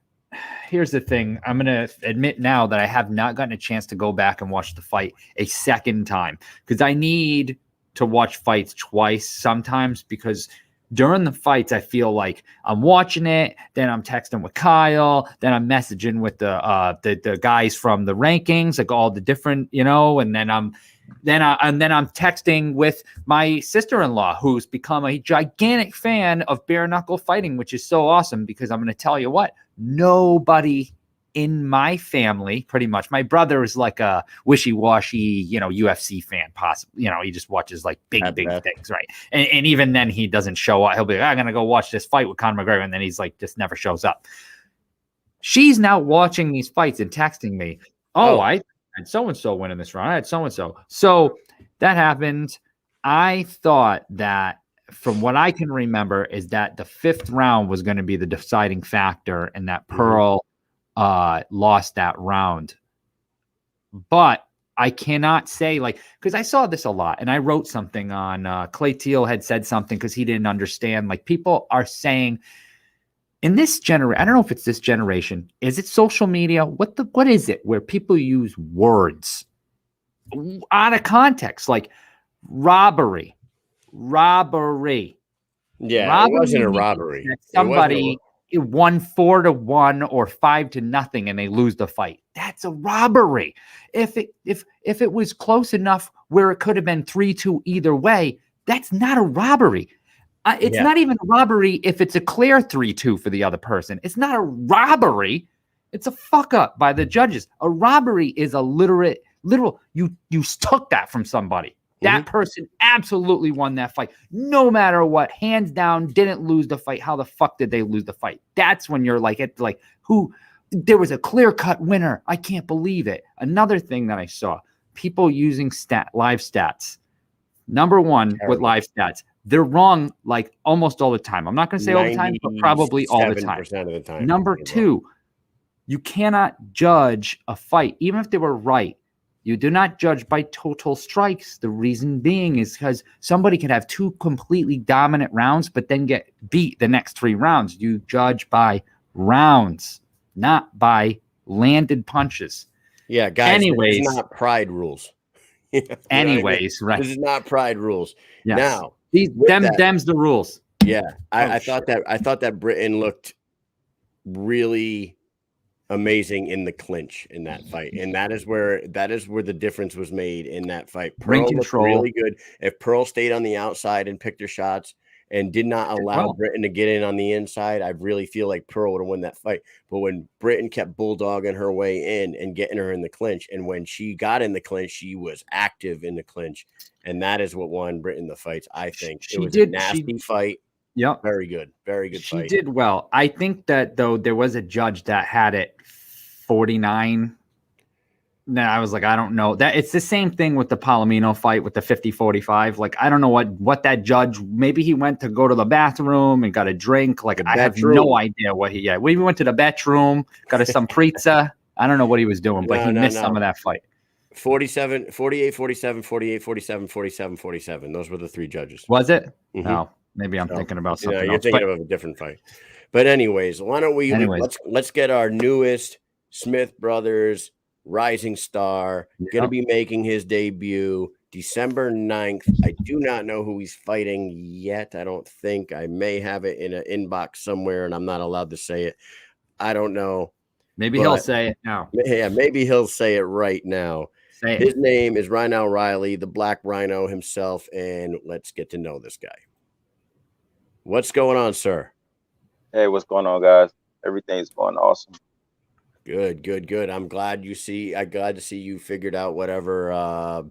Here's the thing. I'm going to admit now that I have not gotten a chance to go back and watch the fight a second time, because I need to watch fights twice sometimes, because during the fights, I feel like I'm watching it, then I'm texting with Kyle, then I'm messaging with the guys from the rankings, like all the different, and then I'm texting with my sister-in-law, who's become a gigantic fan of bare knuckle fighting, which is so awesome, because I'm going to tell you what, nobody in my family, pretty much, my brother is like a wishy-washy, UFC fan, possibly, he just watches like big things, right? And even then he doesn't show up. He'll be like, I'm going to go watch this fight with Conor McGregor. And then he's like, just never shows up. She's now watching these fights and texting me, I had so-and-so winning this round. I had so-and-so. So that happened. I thought that, from what I can remember, is that the fifth round was going to be the deciding factor, and that Pearl lost that round. But I cannot say, because I saw this a lot, and I wrote something on Clay Teal had said something because he didn't understand. People are saying in this generation, I don't know if it's this generation, is it social media? What is it where people use words out of context, like robbery? Yeah, robbery, it wasn't a robbery. Somebody won 4-1 or 5-0 and they lose the fight. That's a robbery. If it was close enough where it could have been 3-2 either way, that's not a robbery. It's not even a robbery if it's a clear 3-2 for the other person. It's not a robbery. It's a fuck up by the judges. A robbery is a literal. You took that from somebody. That person absolutely won that fight, no matter what. Hands down, didn't lose the fight. How the fuck did they lose the fight? That's when you're like, who? There was a clear-cut winner. I can't believe it. Another thing that I saw, people using live stats. Number one with live stats, they're wrong like almost all the time. I'm not going to say all the time, but probably all the time. 97% of the time. Number two, you cannot judge a fight, even if they were right. You do not judge by total strikes. The reason being is because somebody can have 2 completely dominant rounds, but then get beat the next 3 rounds. You judge by rounds, not by landed punches. Yeah, guys, anyways, this is not pride rules. anyways, right. This is not pride rules. Yes. Now, them's the rules. Yeah, I thought that Britain looked really amazing in the clinch in that fight, and that is where the difference was made in that fight. Pearl looked really good. If Pearl stayed on the outside and picked her shots and did not allow Britain to get in on the inside, I really feel like Pearl would have won that fight. But when Britain kept bulldogging her way in and getting her in the clinch, and when she got in the clinch, she was active in the clinch, and that is what won Britain the fights. I think it was a nasty fight. Yep. Very good fight. She did well. I think that, though, there was a judge that had it 49. Now I was like, I don't know. That it's the same thing with the Palomino fight with the 50-45. Like, I don't know what that judge, maybe he went to go to the bathroom and got a drink. Like, I have no idea what we went to the bedroom, got us some pizza. I don't know what he was doing, but he missed some of that fight. 47, 48, 47, 48, 47, 47, 47. Those were the 3 judges. Was it? No. Maybe I'm thinking about something else. You're thinking of a different fight. But anyways, why don't we let's get our newest Smith Brothers rising star. Going to be making his debut December 9th. I do not know who he's fighting yet. I don't think. I may have it in an inbox somewhere, and I'm not allowed to say it. I don't know. Maybe he'll say it now. Yeah, maybe he'll say it right now. His name is Rynell Riley, the Black Rhino himself, and let's get to know this guy. What's going on, sir? Hey, what's going on, guys? Everything's going awesome. Good. I'm glad to see you figured out whatever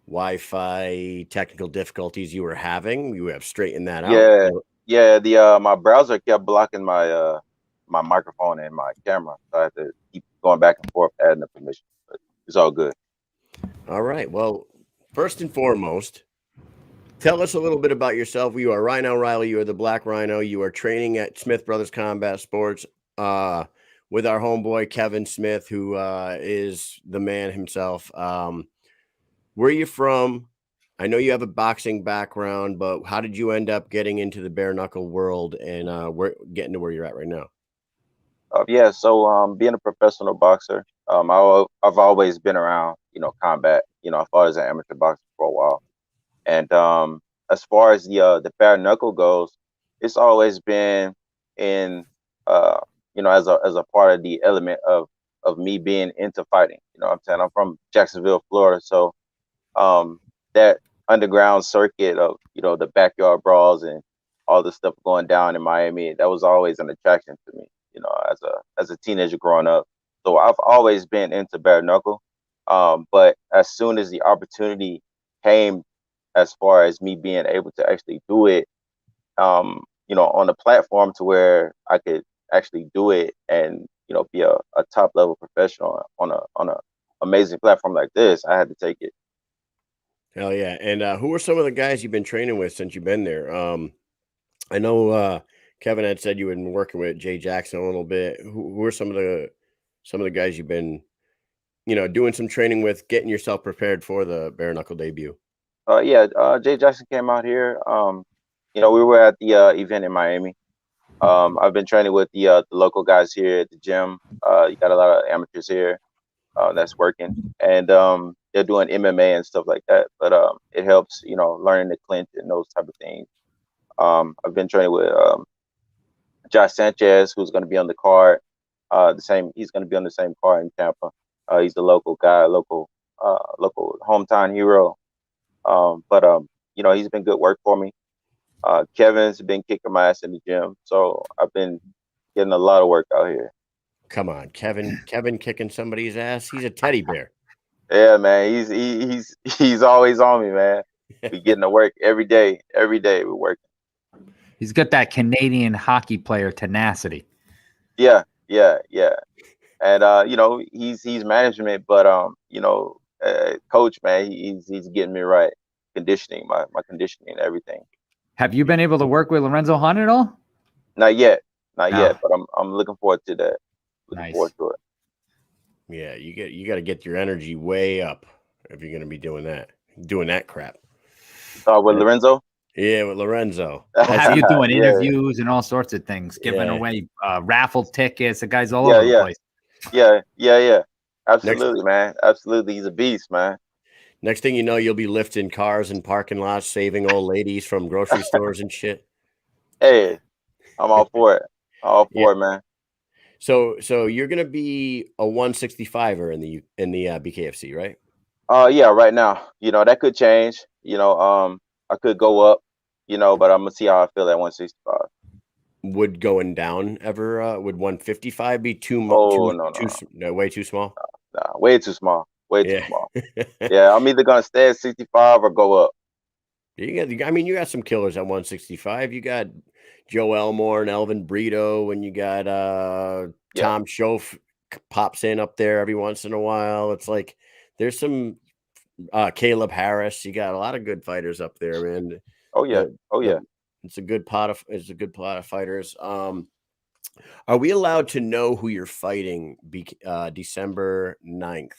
Wi-Fi technical difficulties you were having. You have straightened that out. Yeah. My browser kept blocking my my microphone and my camera, so I had to keep going back and forth adding the permission. But it's all good. All right. Well, first and foremost, tell us a little bit about yourself. You are Rynell Riley. You are the Black Rhino. You are training at Smith Brothers Combat Sports with our homeboy Kevin Smith, who is the man himself. Where are you from? I know you have a boxing background, but how did you end up getting into the bare knuckle world and getting to where you're at right now? So being a professional boxer, I've always been around, combat. I fought as an amateur boxer for a while. And as far as the bare knuckle goes, it's always been in as a part of the element of me being into fighting. You know what I'm saying? I'm from Jacksonville, Florida, so that underground circuit of the backyard brawls and all the stuff going down in Miami, that was always an attraction to me. As a teenager growing up, so I've always been into bare knuckle. But as soon as the opportunity came, as far as me being able to actually do it, on a platform to where I could actually do it and be a top level professional on a amazing platform like this, I had to take it. Hell yeah! And who are some of the guys you've been training with since you've been there? I know Kevin had said you had been working with Jay Jackson a little bit. Who are some of the guys you've been doing some training with, getting yourself prepared for the bare knuckle debut? Jay Jackson came out here. We were at the event in Miami. I've been training with the local guys here at the gym. You got a lot of amateurs here that's working, and they're doing MMA and stuff like that. But it helps, learning the clinch and those type of things. I've been training with Josh Sanchez, who's going to be on the card. He's going to be on the same card in Tampa. He's a local guy, local hometown hero. But he's been good work for me. Kevin's been kicking my ass in the gym, so I've been getting a lot of work out here. Come on, Kevin kicking somebody's ass. He's a teddy bear. Yeah, man. He's always on me, man. We getting to work every day. Every day we're working. He's got that Canadian hockey player tenacity. Yeah. And he's management, but coach, man, he's getting me right. Conditioning, my conditioning and everything. Have you been able to work with Lorenzo Hunt at all? Not yet, not No. yet, but I'm looking forward to that. Looking Nice. forward to it. Yeah, you got to get your energy way up if you're going to be doing that crap. With Lorenzo? Yeah, with Lorenzo. We'll have you doing Yeah. interviews and all sorts of things, giving Yeah. away raffle tickets. The guy's all Yeah, over the yeah. place. Yeah. Absolutely, man. Absolutely. He's a beast, man. Next thing you know, you'll be lifting cars in parking lots, saving old ladies from grocery stores and shit. Hey, I'm all for it. All Yeah. for it, man. So you're gonna be a 165er in the BKFC, right? Yeah, right now. That could change. I could go up, but I'm gonna see how I feel at 165. Would going down ever? Would 155 be too much? Oh, no. Way too small. Nah, way too small. Way too Yeah. small. Yeah, I'm either gonna stay at 65 or go up. You got some killers at 165. You got Joe Elmore and Elvin Brito, and you got Tom Schoaf pops in up there every once in a while. It's like there's some Caleb Harris. You got a lot of good fighters up there, man. Oh yeah. It's a good pot of fighters. Are we allowed to know who you're fighting December 9th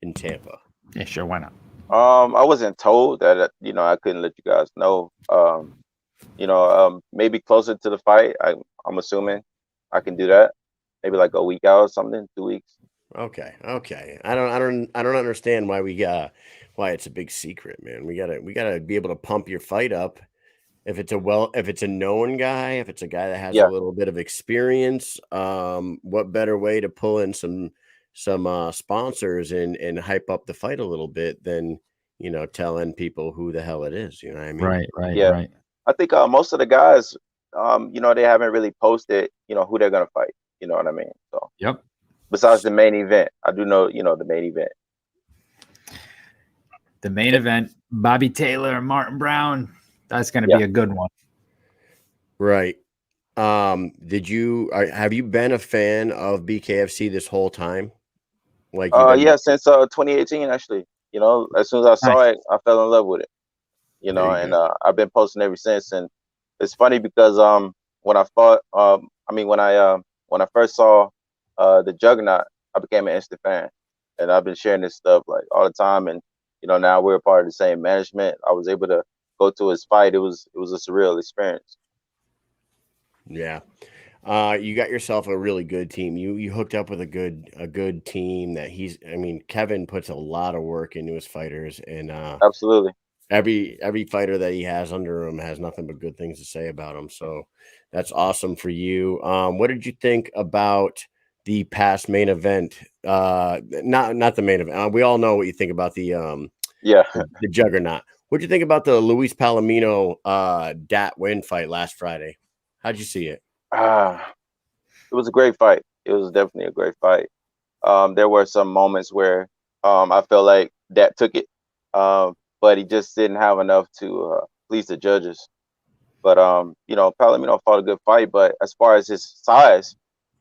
in Tampa? Yeah, sure. Why not? I wasn't told that I couldn't let you guys know. Maybe closer to the fight. I'm assuming I can do that. Maybe like a week out or something, 2 weeks. Okay. I don't understand why why it's a big secret, man. We gotta be able to pump your fight up. If it's a known guy, if it's a guy that has a little bit of experience, what better way to pull in some sponsors and hype up the fight a little bit than telling people who the hell it is. You know what I mean? Right. I think most of the guys, they haven't really posted, who they're gonna fight. You know what I mean? So Yep. Besides the main event, I do know, the main event. The main event, Bobby Taylor and Martin Brown. That's going to be a good one. Right. Have you been a fan of BKFC this whole time? Since 2018, actually. As soon as I saw it, I fell in love with it. And I've been posting ever since. And it's funny because when I first saw the Juggernaut, I became an instant fan. And I've been sharing this stuff like all the time. And now we're a part of the same management. I was able to go to his fight. It was a surreal experience. Yeah. You got yourself a really good team. You hooked up with a good team that Kevin puts a lot of work into his fighters, and absolutely every fighter that he has under him has nothing but good things to say about him. So that's awesome for you. What did you think about the past main event? Not the main event. We all know what you think about the Juggernaut. What do you think about the Luis Palomino Dat win fight last Friday? How'd you see it? It was a great fight. It was definitely a great fight. There were some moments where I felt like Dat took it, but he just didn't have enough to please the judges. But Palomino fought a good fight. But as far as his size,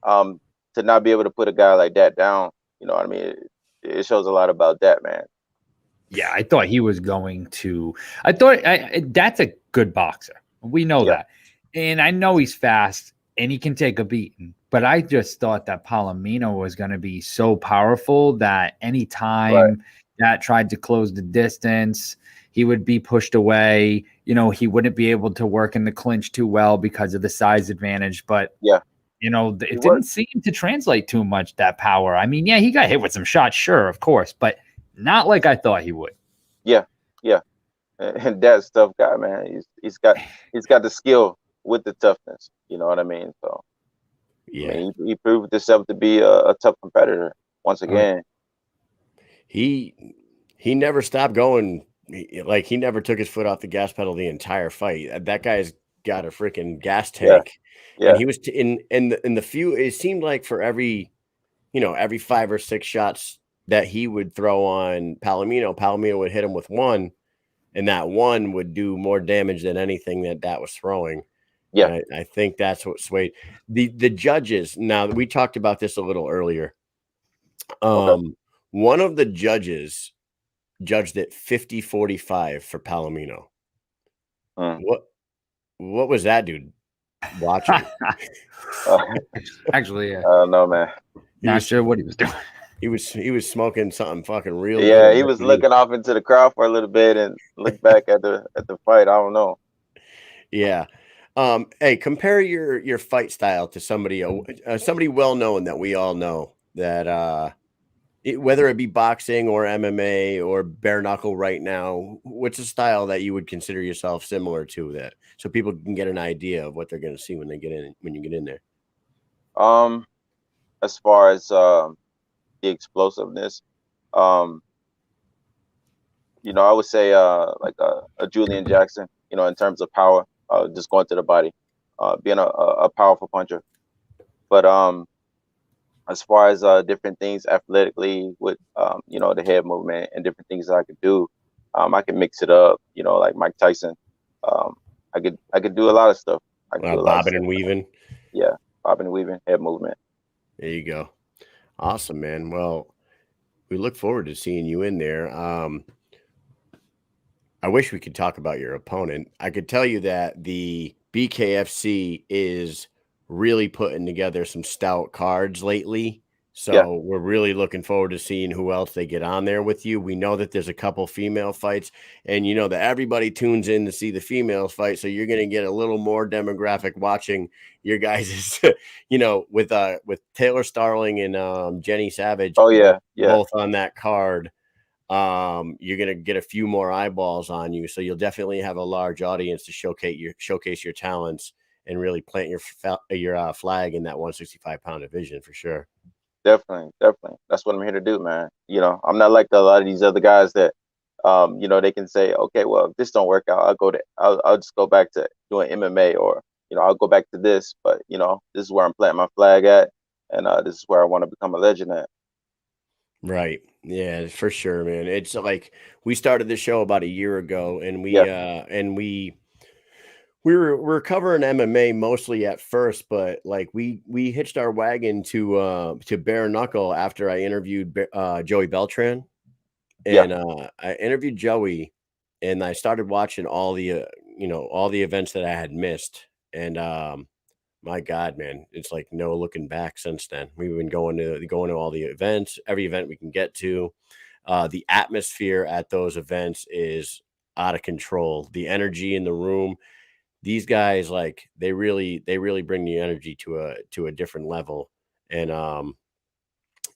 to not be able to put a guy like that down, it shows a lot about that, man. Yeah, I thought he was going to. That's a good boxer. We know that. And I know he's fast and he can take a beating. But I just thought that Palomino was going to be so powerful that anytime that tried to close the distance, he would be pushed away. He wouldn't be able to work in the clinch too well because of the size advantage. But, it didn't seem to translate too much, that power. I mean, he got hit with some shots, sure, of course, but not like I thought he would. Yeah. And that's tough guy, man. He's got the skill with the toughness. You know what I mean? So he proved himself to be a tough competitor once again. He never stopped going. He never took his foot off the gas pedal the entire fight. That guy's got a freaking gas tank. Yeah. And he was in the few. It seemed like for every 5 or 6 shots that he would throw on Palomino would hit him with one, and that one would do more damage than anything that was throwing. Yeah, I think that's what swayed the judges. Now, we talked about this a little earlier. One of the judges judged it 50-45 for Palomino. What was that dude watching? Actually, I don't know, man. not sure what he was doing. He was smoking something fucking real. Yeah, good. he was looking off into the crowd for a little bit and looked back at the fight. I don't know. Yeah. Hey, compare your fight style to somebody well known that we all know that whether it be boxing or MMA or bare knuckle right now, what's a style that you would consider yourself similar to that, so people can get an idea of what they're going to see when you get in there? As far as the explosiveness, I would say like a Julian Jackson, in terms of power, just going to the body, being a powerful puncher. But as far as different things athletically with the head movement and different things that I could do, I can mix it up, like Mike Tyson. I could do a lot of stuff. I could do a lot of Bobbing and stuff. weaving. Yeah, bobbing and weaving, head movement. There you go. Awesome, man. Well, we look forward to seeing you in there. I wish we could talk about your opponent. I could tell you that the BKFC is really putting together some stout cards lately. So we're really looking forward to seeing who else they get on there with you. We know that there's a couple female fights, and you know that everybody tunes in to see the females fight. So you're going to get a little more demographic watching your guys, with Taylor Starling and Jenny Savage. Oh yeah, both on that card. You're going to get a few more eyeballs on you. So you'll definitely have a large audience to showcase your talents and really plant your flag in that 165-pound division for sure. Definitely. That's what I'm here to do, man. I'm not like a lot of these other guys that, they can say, okay, well, if this don't work out, I'll just go back to doing MMA, or, I'll go back to this. But, this is where I'm planting my flag at, and this is where I want to become a legend at. Right. Yeah, for sure, man. It's like we started the show about a year ago, and we were covering MMA mostly at first, but like we hitched our wagon to bare knuckle after I interviewed Joey Beltran, and I interviewed Joey, and I started watching all the events that I had missed, and my God, man, it's like no looking back since then. We've been going to all the events, every event we can get to. The atmosphere at those events is out of control. The energy in the room. These guys, like they really bring the energy to a different level, and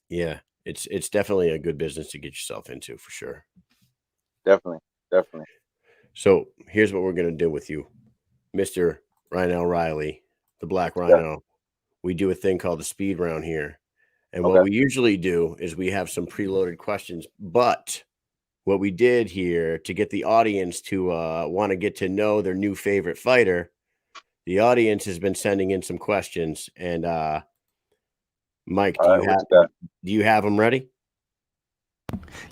it's definitely a good business to get yourself into for sure. Definitely. So here's what we're gonna do with you, Mr. Rynell Riley, the Black Rhino. Yeah. We do a thing called the speed round here, and what we usually do is we have some preloaded questions, but what we did here to get the audience to want to get to know their new favorite fighter, the audience has been sending in some questions. And Mike, do you have them ready?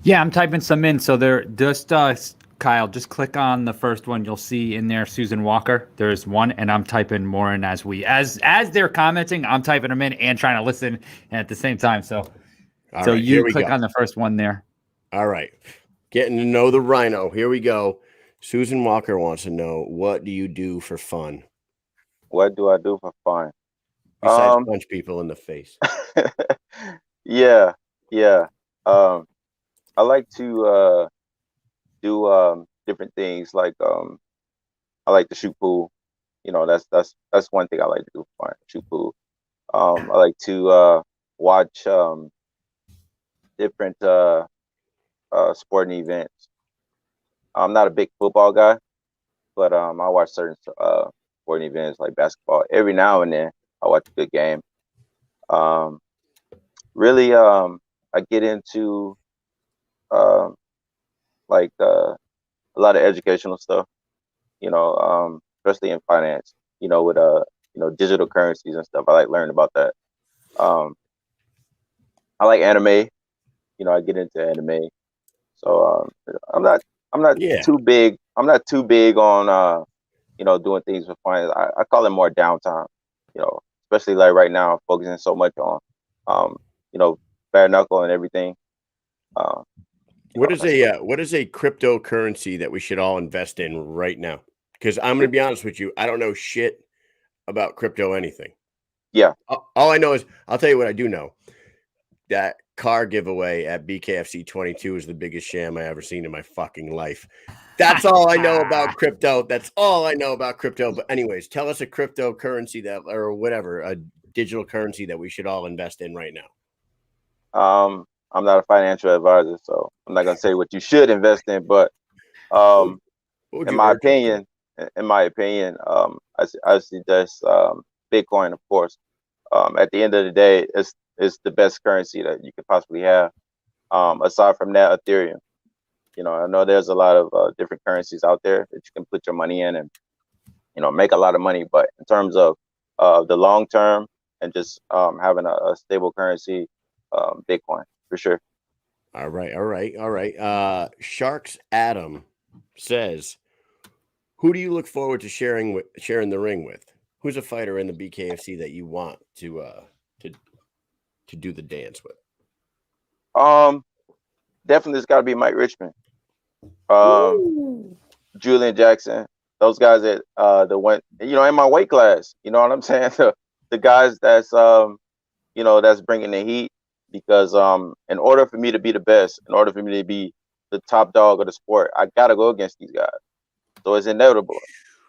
Yeah, I'm typing some in. So they're just Kyle, just click on the first one. You'll see in there Susan Walker. There's one, and I'm typing more in as they're commenting. I'm typing them in and trying to listen at the same time. So you click on the first one there. All right. Getting to know the Rhino. Here we go. Susan Walker wants to know, what do you do for fun? What do I do for fun? Besides punch people in the face. Yeah. I like to do different things. Like I like to shoot pool. That's one thing I like to do for fun. Shoot pool. I like to watch different sporting events. I'm not a big football guy, but I watch certain sporting events like basketball. Every now and then I watch a good game. Really, I get into like a lot of educational stuff, especially in finance, with digital currencies and stuff. I like learning about that. I like anime. I get into anime. So I'm not too big. I'm not too big on doing things for fun. I call it more downtime. Especially like right now, I'm focusing so much on bare knuckle and everything. What is a cryptocurrency that we should all invest in right now? because I'm going to be honest with you. I don't know shit about crypto anything. Yeah. All I know is, I'll tell you what I do know. That car giveaway at BKFC 22 is the biggest sham I ever seen in my fucking life. That's all I know about crypto. That's all I know about crypto. But anyways, tell us a cryptocurrency that, or whatever, a digital currency that we should all invest in right now. I'm not a financial advisor, so I'm not gonna say what you should invest in. But in my opinion, I suggest Bitcoin, of course. At the end of the day, it's the best currency that you could possibly have. Aside from that, Ethereum. I know there's a lot of different currencies out there that you can put your money in and make a lot of money. But in terms of the long term and just having a stable currency, Bitcoin for sure. All right. Sharks Adam says, who do you look forward to sharing the ring with? Who's a fighter in the BKFC that you want to do the dance with? Definitely it's got to be Mike Richmond, Julian Jackson, those guys that went in my weight class. You know what I'm saying? The guys that's that's bringing the heat, because in order for me to be the best, in order for me to be the top dog of the sport, I gotta go against these guys. So it's inevitable.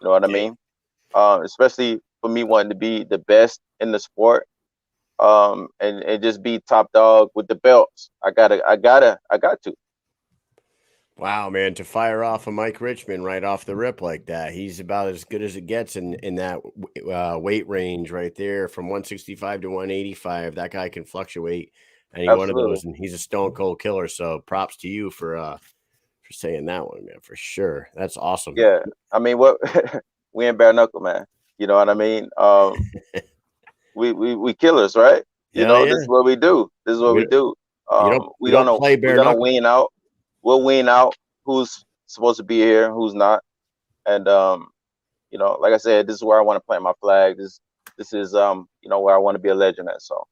You know what I mean? Especially for me wanting to be the best in the sport, and just be top dog with the belts. I got to. Wow, man, to fire off a Mike Richmond right off the rip like that. He's about as good as it gets in that weight range right there, from 165 to 185. That guy can fluctuate any one of those, and he's a stone cold killer. So props to you for saying that one, man, for sure. That's awesome. Yeah, I mean, we ain't bare knuckle, man. You know what I mean? We killers, right? This is what we do. This is what we do. We're gonna wean out. We'll wean out who's supposed to be here, who's not. And like I said, this is where I want to plant my flag. This is where I want to be a legend at. So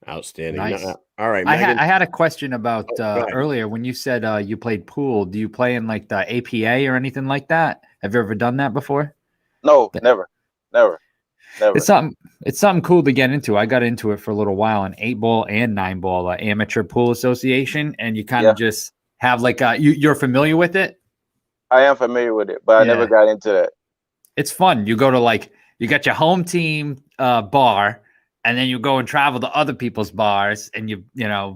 outstanding. Nice. All right, Megan. I had a question about earlier when you said you played pool. Do you play in like the APA or anything like that? Have you ever done that before? No, never. It's something cool to get into. I got into it for a little while, an 8-ball and 9-ball amateur pool association, and you kind of just have like you're familiar with it? I am familiar with it, but I never got into it. It's fun. You go to you got your home team bar, and then you go and travel to other people's bars, and you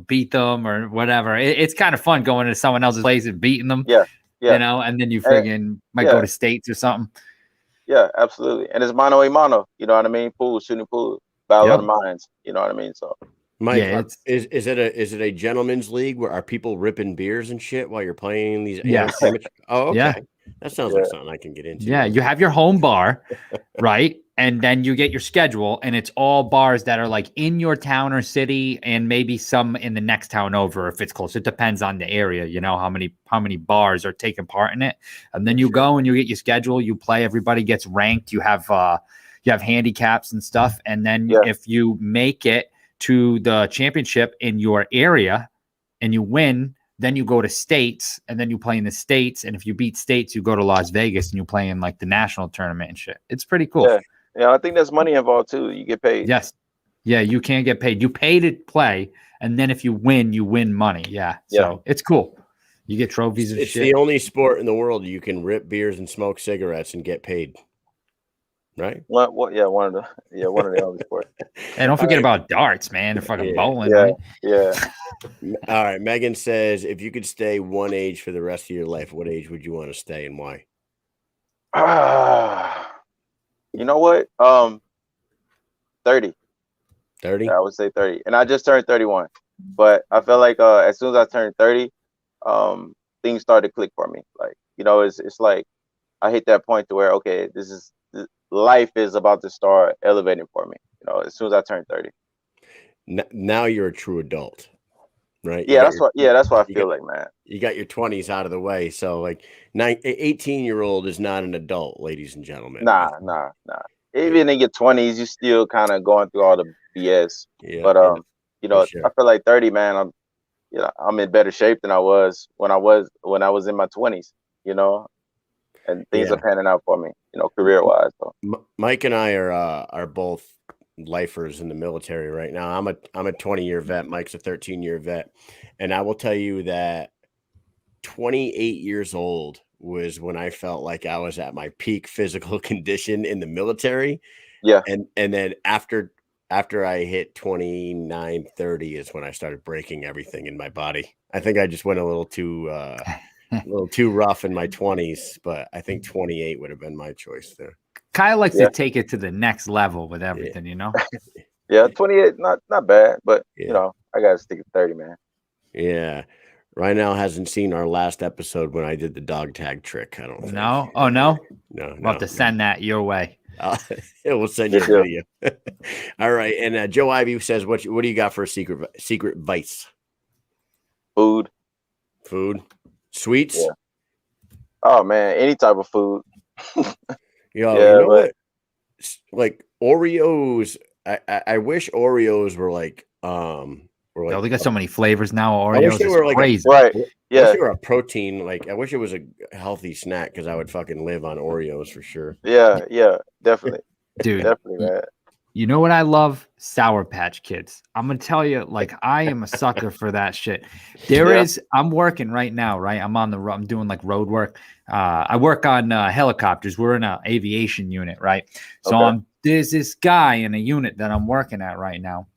beat them or whatever. It's kind of fun going to someone else's place and beating them. Yeah. And then you friggin' might go to states or something. Yeah, absolutely. And it's mano a mano, you know what I mean? Shooting pool, battle of the minds, you know what I mean? So Mike, is it a gentleman's league where are people ripping beers and shit while you're playing these? Yes. Oh, okay. Yeah. That sounds like something I can get into. Yeah, you have your home bar, right? And then you get your schedule, and it's all bars that are like in your town or city, and maybe some in the next town over if it's close. It depends on the area, how many bars are taking part in it. And then you go and you get your schedule, you play, everybody gets ranked, you have handicaps and stuff. And then if you make it to the championship in your area and you win, then you go to states, and then you play in the states. And if you beat states, you go to Las Vegas and you play in like the national tournament and shit. It's pretty cool. Yeah, I think there's money involved too. You get paid. Yes. Yeah, you can get paid. You pay to play, and then if you win money. Yeah. So it's cool. You get trophies and shit. It's the only sport in the world you can rip beers and smoke cigarettes and get paid. Right? One of the only sports. And don't forget about darts, man. They're fucking bowling. Yeah. Right? Yeah. All right. Megan says, if you could stay one age for the rest of your life, what age would you want to stay and why? You know what? 30. 30? Yeah, I would say 30. And I just turned 31. But I feel like as soon as I turned 30, things started to click for me. Like, it's like I hit that point to where, okay, life is about to start elevating for me. As soon as I turned 30. Now you're a true adult. Right? Yeah, that's what I feel like, man. You got your 20s out of the way. So like 18-year-old is not an adult, ladies and gentlemen. Nah. Even in your 20s, you still kind of going through all the BS. Yeah, but sure. I feel like 30, man, I'm in better shape than I was when I was in my 20s, and things are panning out for me, career wise. So. Mike and I are both lifers in the military right now. I'm a 20-year vet. Mike's a 13-year vet, and I will tell you that 28 years old was when I felt like I was at my peak physical condition in the military. Yeah, and then after I hit 29, 30 is when I started breaking everything in my body. I think I just went a little too rough in my 20s, but I think 28 would have been my choice there. Kyle likes to take it to the next level with everything, Yeah, 28, not bad, but I gotta stick at 30, man. Yeah. Rynell hasn't seen our last episode when I did the dog tag trick. I don't think. No? Oh, no? No. We'll have to send that your way. We'll send you a video. All right. And Joe Ivy says, what do you got for a secret vice? Food. Sweets? Yeah. Oh, man. Any type of food. You know what? Like Oreos. I wish Oreos were like they got so many flavors now. Oreos, I wish they were crazy. Right? Yeah, I wish they were a protein. Like I wish it was a healthy snack because I would fucking live on Oreos for sure. Yeah, definitely, dude. Definitely, man. You know what I love? Sour Patch Kids. I'm gonna tell you, like I am a sucker for that shit. I'm working right now, right? I'm doing like road work. I work on helicopters. We're in an aviation unit, right? So there's this guy in a unit that I'm working at right now,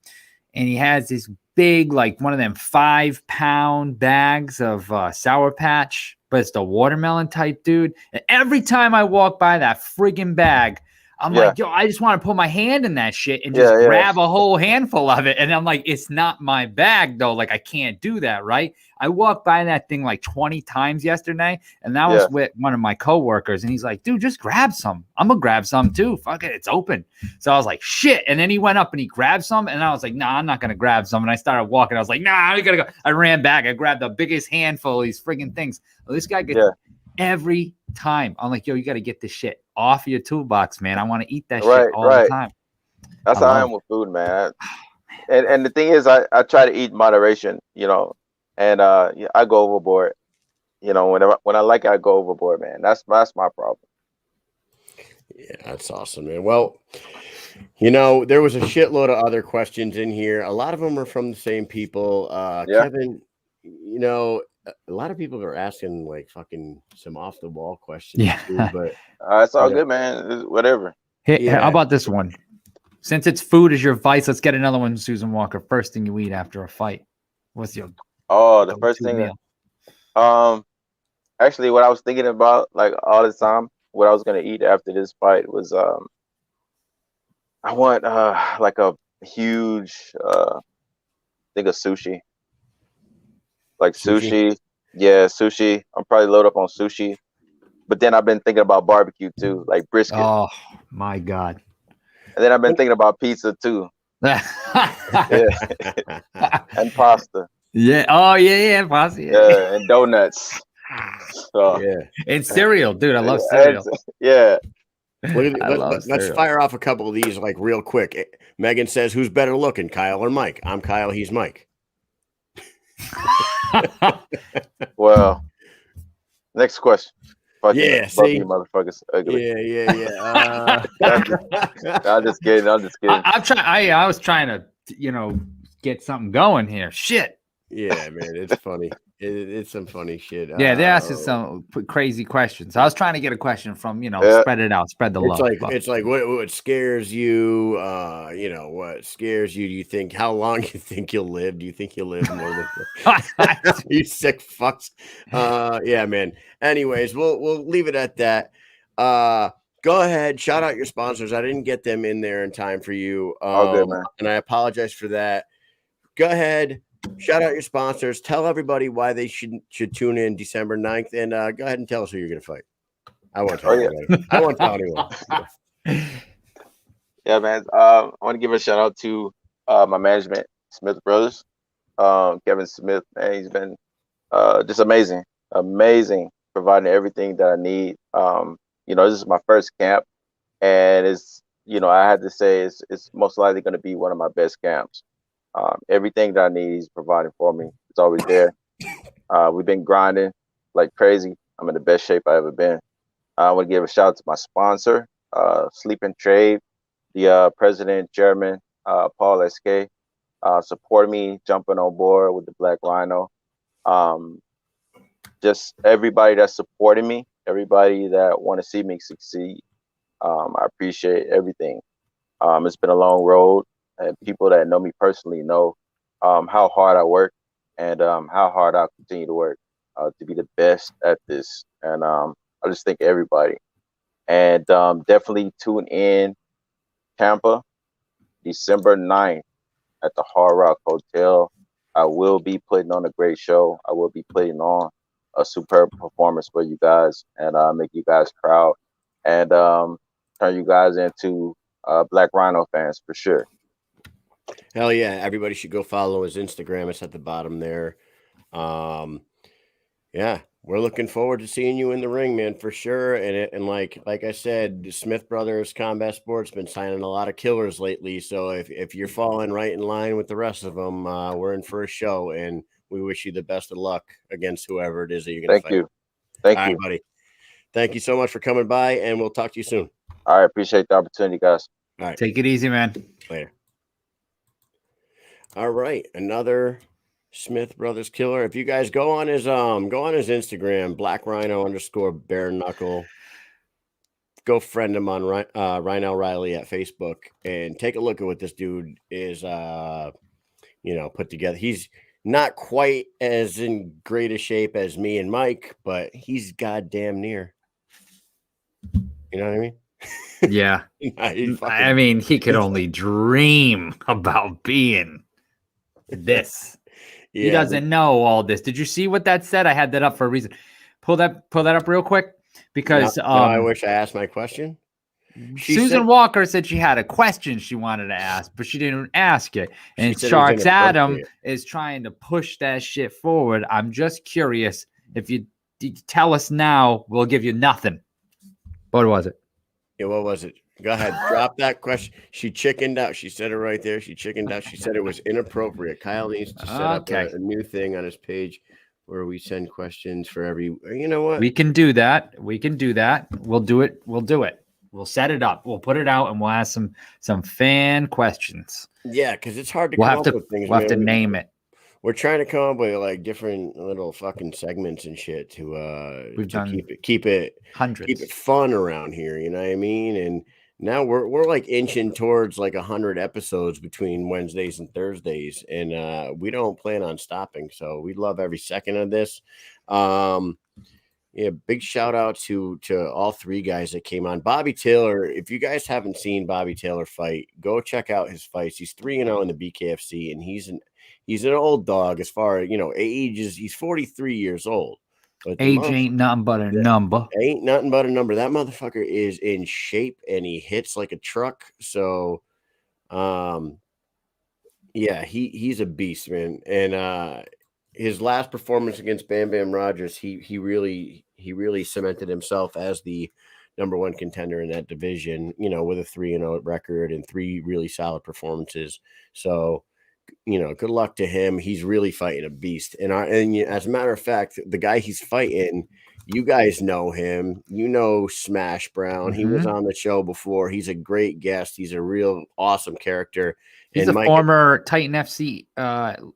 and he has this big, like one of them 5-pound bags of Sour Patch, but it's the watermelon type, dude. And every time I walk by that friggin' bag, I'm like, yo, I just want to put my hand in that shit and just grab a whole handful of it. And I'm like, it's not my bag though. Like I can't do that, right? I walked by that thing like 20 times yesterday, and that was with one of my coworkers, and he's like, dude, just grab some. I'm gonna grab some too. Fuck it, it's open. So I was like, shit. And then he went up and he grabbed some, and I was like, nah, I'm not gonna grab some. And I started walking. I was like, nah, I gotta go. I ran back. I grabbed the biggest handful of these friggin' things. Well, this guy gets every time. I'm like, yo, you gotta get this shit off your toolbox, man. I want to eat that shit all the time. That's how I am with food, man. And the thing is, I try to eat moderation, and I go overboard. When I like it, I go overboard, man. That's my problem. Yeah, that's awesome, man. Well, there was a shitload of other questions in here. A lot of them are from the same people. Kevin, a lot of people are asking like fucking some off the wall questions. Yeah, too, but it's all good, man. It's whatever. Hey, how about this one? Since it's food is your vice, let's get another one, Susan Walker. First thing you eat after a fight. What's your the first thing meal? Actually what I was thinking about like all the time, what I was gonna eat after this fight was I want like a huge thing of sushi. Like sushi. Yeah, sushi. I'm probably load up on sushi. But then I've been thinking about barbecue too, like brisket. Oh my God. And then I've been thinking about pizza too. And pasta. Yeah. Oh yeah, pasta. Yeah, and donuts. So, and cereal, dude. I love cereal. Let's fire off a couple of these like real quick. Megan says, "Who's better looking, Kyle or Mike?" I'm Kyle. He's Mike. Well, next question. See, you motherfuckers ugly. I'm just kidding. I was trying to, get something going here. Shit. Yeah, man, it's funny. It's some funny shit. Yeah, they're asking some crazy questions. I was trying to get a question from, spread it out, spread the love. It's like what scares you? What scares you? Do you think how long you think you'll live? Do you think you'll live more than you sick fucks? Yeah, man. Anyways, we'll leave it at that. Go ahead, shout out your sponsors. I didn't get them in there in time for you. All good, man. And I apologize for that. Go ahead. Shout out your sponsors. Tell everybody why they should tune in December 9th. And go ahead and tell us who you're going to fight. I won't tell anyone. I won't tell anyone. Yeah, man. I want to give a shout out to my management, Smith Brothers. Kevin Smith, man, he's been just amazing, providing everything that I need. This is my first camp, and it's, I had to say it's most likely going to be one of my best camps. Everything that I need, he's providing for me. It's always there. We've been grinding like crazy. I'm in the best shape I've ever been. I want to give a shout out to my sponsor, Sleep and Trade, the president, Chairman, Paul SK, supporting me, jumping on board with the Black Rhino. Just everybody that's supporting me, everybody that want to see me succeed. I appreciate everything. It's been a long road, and people that know me personally know how hard I work and how hard I'll continue to work to be the best at this. And I just thank everybody. And definitely tune in Tampa, December 9th at the Hard Rock Hotel. I will be putting on a great show. I will be putting on a superb performance for you guys and make you guys proud and turn you guys into Black Rhino fans for sure. Hell yeah. Everybody should go follow his Instagram. It's at the bottom there. Yeah, we're looking forward to seeing you in the ring, man, for sure. And like I said, the Smith Brothers Combat Sports been signing a lot of killers lately. So if you're falling right in line with the rest of them, we're in for a show, and we wish you the best of luck against whoever it is that you're going to fight. Thank you, All right, buddy. Thank you so much for coming by, and we'll talk to you soon. All right, appreciate the opportunity, guys. All right, Take it easy, man. Later. All right, another Smith Brothers killer. If you guys go on his Instagram, Black Rhino _ bare knuckle, go friend him on Rynell Riley at Facebook and take a look at what this dude is put together. He's not quite as in great a shape as me and Mike, but he's goddamn near. You know what I mean? Yeah. I mean, he could only dream about being this. Yeah, he doesn't know all this. Did you see what that said? I had that up for a reason. Pull that up real quick because I wish I asked my question. Susan Walker said she had a question she wanted to ask, but she didn't ask it. And Sharks Adam is trying to push that shit forward. I'm just curious. If you tell us now, we'll give you nothing. What was it? Yeah, what was it? Go ahead. Drop that question. She chickened out. She said it right there. She chickened out. She said it was inappropriate. Kyle needs to set up a new thing on his page where we send questions for every. You know what? We can do that. We'll do it. We'll set it up. We'll put it out, and we'll ask some fan questions. Yeah, because it's hard to come up with things. We'll have to name it. We're trying to come up with like different little fucking segments and shit to keep it fun around here. You know what I mean? And now we're like inching towards like 100 episodes between Wednesdays and Thursdays, and we don't plan on stopping. So we love every second of this. Yeah, big shout out to all three guys that came on. Bobby Taylor, if you guys haven't seen Bobby Taylor fight, go check out his fights. He's 3-0 in the BKFC, and he's an old dog as far as, age is. He's 43 years old. But age ain't nothing but a number. Ain't nothing but a number. That motherfucker is in shape, and he hits like a truck. So, yeah, he's a beast, man. And his last performance against Bam Bam Rogers, he really cemented himself as the #1 contender in that division, with a 3-0 record and 3 really solid performances. So, good luck to him. He's really fighting a beast. And as a matter of fact, the guy he's fighting, you guys know him. Smash Brown. Mm-hmm. He was on the show before. He's a great guest. He's a real awesome character. He's a former Titan FC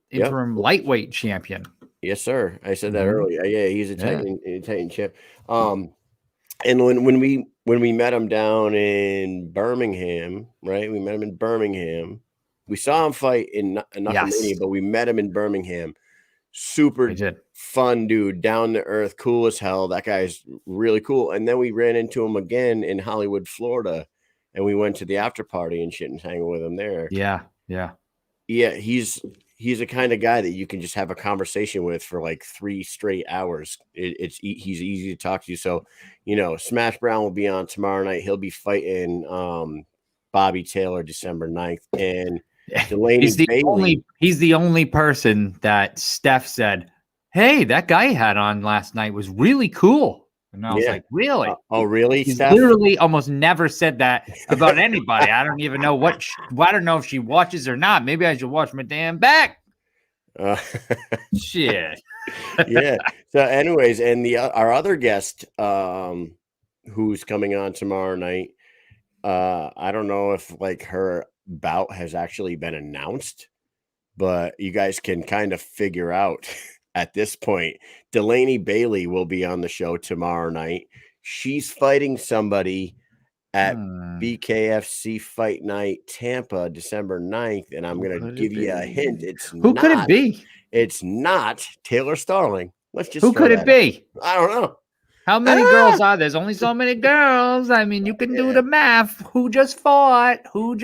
interim lightweight champion. Yes, sir. I said that earlier. Yeah, he's a Titan champ. And when we met him down in Birmingham, right? We met him in Birmingham. We saw him fight in Knucklemania, but we met him in Birmingham. Super fun dude, down to earth, cool as hell. That guy's really cool. And then we ran into him again in Hollywood, Florida, and we went to the after party and shit and hanging with him there. Yeah. He's a kind of guy that you can just have a conversation with for like 3 straight hours. He's easy to talk to. So, Smash Brown will be on tomorrow night. He'll be fighting Bobby Taylor December 9th, and Delaney he's the only person that Steph said, "Hey, that guy you had on last night was really cool." And I was like, "Really? Oh, really?" He's literally almost never said that about anybody. I don't even know I don't know if she watches or not. Maybe I should watch my damn back. Shit. Yeah. So, anyways, and our other guest, who's coming on tomorrow night. I don't know if like her bout has actually been announced, but you guys can kind of figure out at this point. Delaney Bailey will be on the show tomorrow night. She's fighting somebody at BKFC Fight Night, Tampa, December 9th. And I'm going to give you a hint. Who could it be? It's not Taylor Starling. Let's just Who could it be? I don't know. How many girls are there? There's only so many girls. I mean, you can do the math. Who just fought? You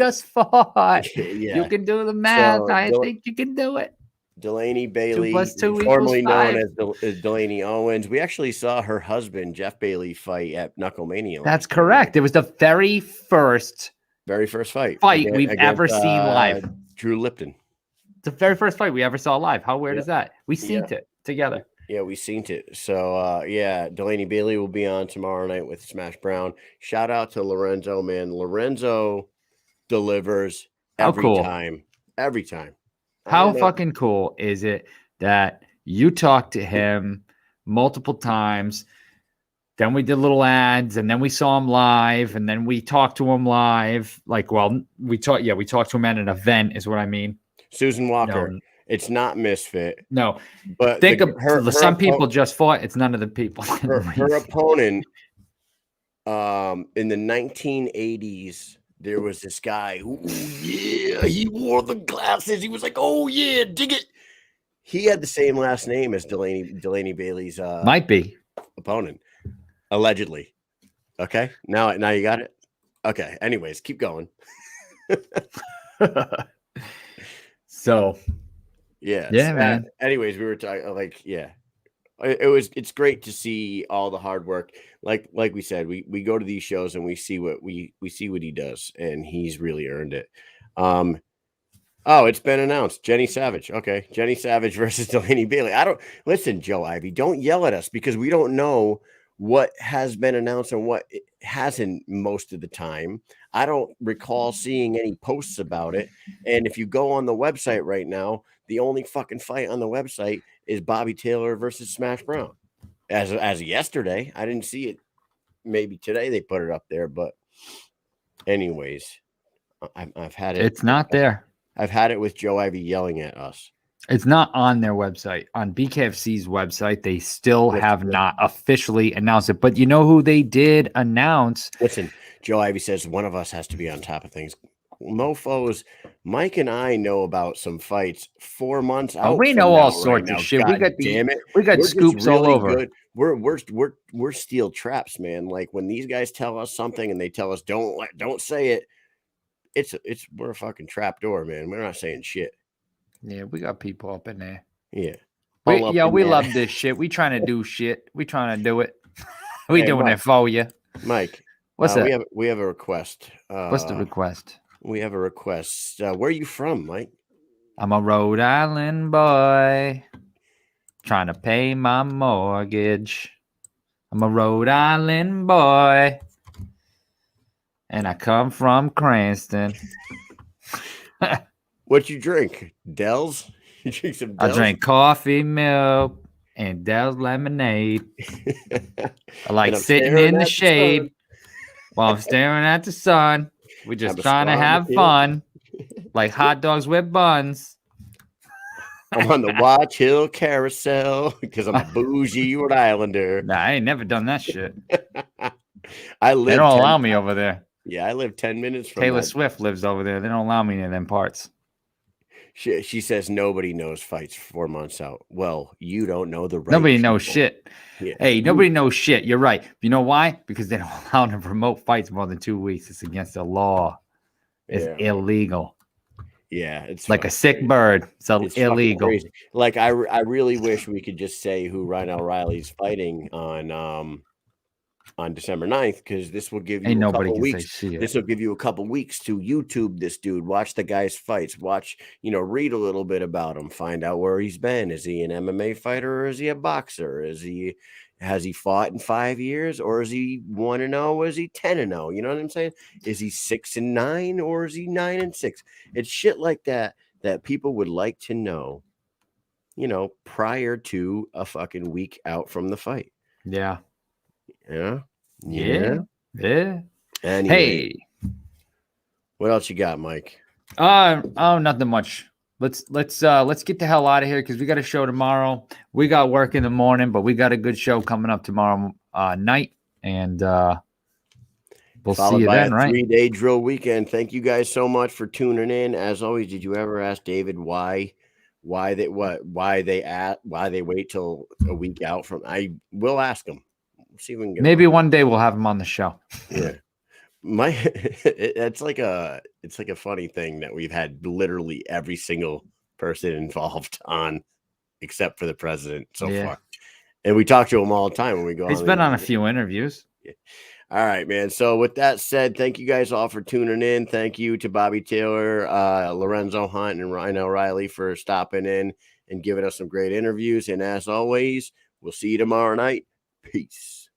can do the math. So, I think you can do it. Delaney Bailey, 2 + 2 formerly = known 5. as Delaney Owens. We actually saw her husband, Jeff Bailey, fight at Knucklemania. That's correct. It was the very first fight we've ever seen live. Drew Lipton. The very first fight we ever saw live. How weird is that? We seen it together. Yeah, we seen it. So, Delaney Bailey will be on tomorrow night with Smash Brown. Shout out to Lorenzo, man. Lorenzo delivers every time. Every time. How fucking cool is it that you talked to him multiple times? Then we did little ads, and then we saw him live, and then we talked to him live. We talked to him at an event, is what I mean. Susan Walker. No. It's not Misfit. No, but think of her. Some people just fought. It's none of the people. Her opponent, in the 1980s, there was this guy. Ooh, yeah, he wore the glasses. He was like, "Oh yeah, dig it." He had the same last name as Delaney Bailey's might be opponent, allegedly. Okay, now you got it. Okay. Anyways, keep going. So. Yeah, man. Anyways, we were talking it's great to see all the hard work. Like we said, we go to these shows and we see what he does, and he's really earned it. It's been announced. Jenny Savage. Okay, Jenny Savage versus Delaney Bailey. Listen, Joe Ivy, don't yell at us because we don't know what has been announced and what hasn't most of the time. I don't recall seeing any posts about it. And if you go on the website right now, the only fucking fight on the website is Bobby Taylor versus Smash Brown. As of yesterday, I didn't see it. Maybe today they put it up there, but anyways, I've had it. It's not there. I've had it with Joe Ivy yelling at us. It's not on their website. On BKFC's website, they still have not officially announced it. But you know who they did announce? Listen, Joe Ivy says one of us has to be on top of things. Mofos, Mike and I know about some fights 4 months out. We know all sorts of shit. We got scoops all over. Good. We're steel traps, man. Like when these guys tell us something and they tell us don't say it. We're a fucking trap door, man. We're not saying shit. Yeah, we got people up in there. Yeah. We love this shit. We trying to do shit. We trying to do it. We doing it for you. Mike. What's that? We have a request. What's the request? We have a request. Where are you from, Mike? I'm a Rhode Island boy trying to pay my mortgage. I'm a Rhode Island boy and I come from Cranston. What you drink? Dell's? You drink some Dell's? I drink coffee, milk, and Dell's lemonade. I like sitting in the shade while I'm staring at the sun. We're just trying to have fun, like hot dogs with buns. I'm on the Watch Hill Carousel because I'm a bougie Rhode Islander. Nah, I ain't never done that shit. They don't allow me over there. Yeah, I live 10 minutes from Taylor Swift lives over there. They don't allow me in them parts. She says nobody knows fights 4 months out. Well, you don't know the right Nobody people. knows shit. Yeah. Hey, nobody knows shit. You're right. You know why? Because they don't allow them to promote fights more than 2 weeks. It's against the law. It's illegal. Yeah, it's like a sick bird. So it's illegal. Like I really wish we could just say who Rynell Riley's fighting on December 9th, because this will give you a couple weeks. This will give you a couple weeks to YouTube this dude, watch the guy's fights, watch, read a little bit about him, find out where he's been. Is he an MMA fighter or is he a boxer? Has he fought in 5 years, or is he 1-0? Or is he 10-0? You know what I'm saying? Is he 6-9 or is he 9-6? It's shit like that people would like to know, prior to a fucking week out from the fight. Yeah. Yeah. Yeah. Anyway, Hey. what else you got, Mike? Nothing much. Let's get the hell out of here because we got a show tomorrow. We got work in the morning, but we got a good show coming up tomorrow night, and we'll Followed see you by then, a right? 3-day drill weekend. Thank you guys so much for tuning in. As always, did you ever ask David why they wait till a week out from? I will ask him. We'll see if we can get Maybe him on. one day we'll have him on the show. Yeah. It's like a funny thing that we've had literally every single person involved on except for the president so far. And we talk to him all the time when we go. He's been on a few interviews. Yeah. All right, man. So with that said, thank you guys all for tuning in. Thank you to Bobby Taylor, Lorenzo Hunt, and Rynell Riley for stopping in and giving us some great interviews. And as always, we'll see you tomorrow night. Peace.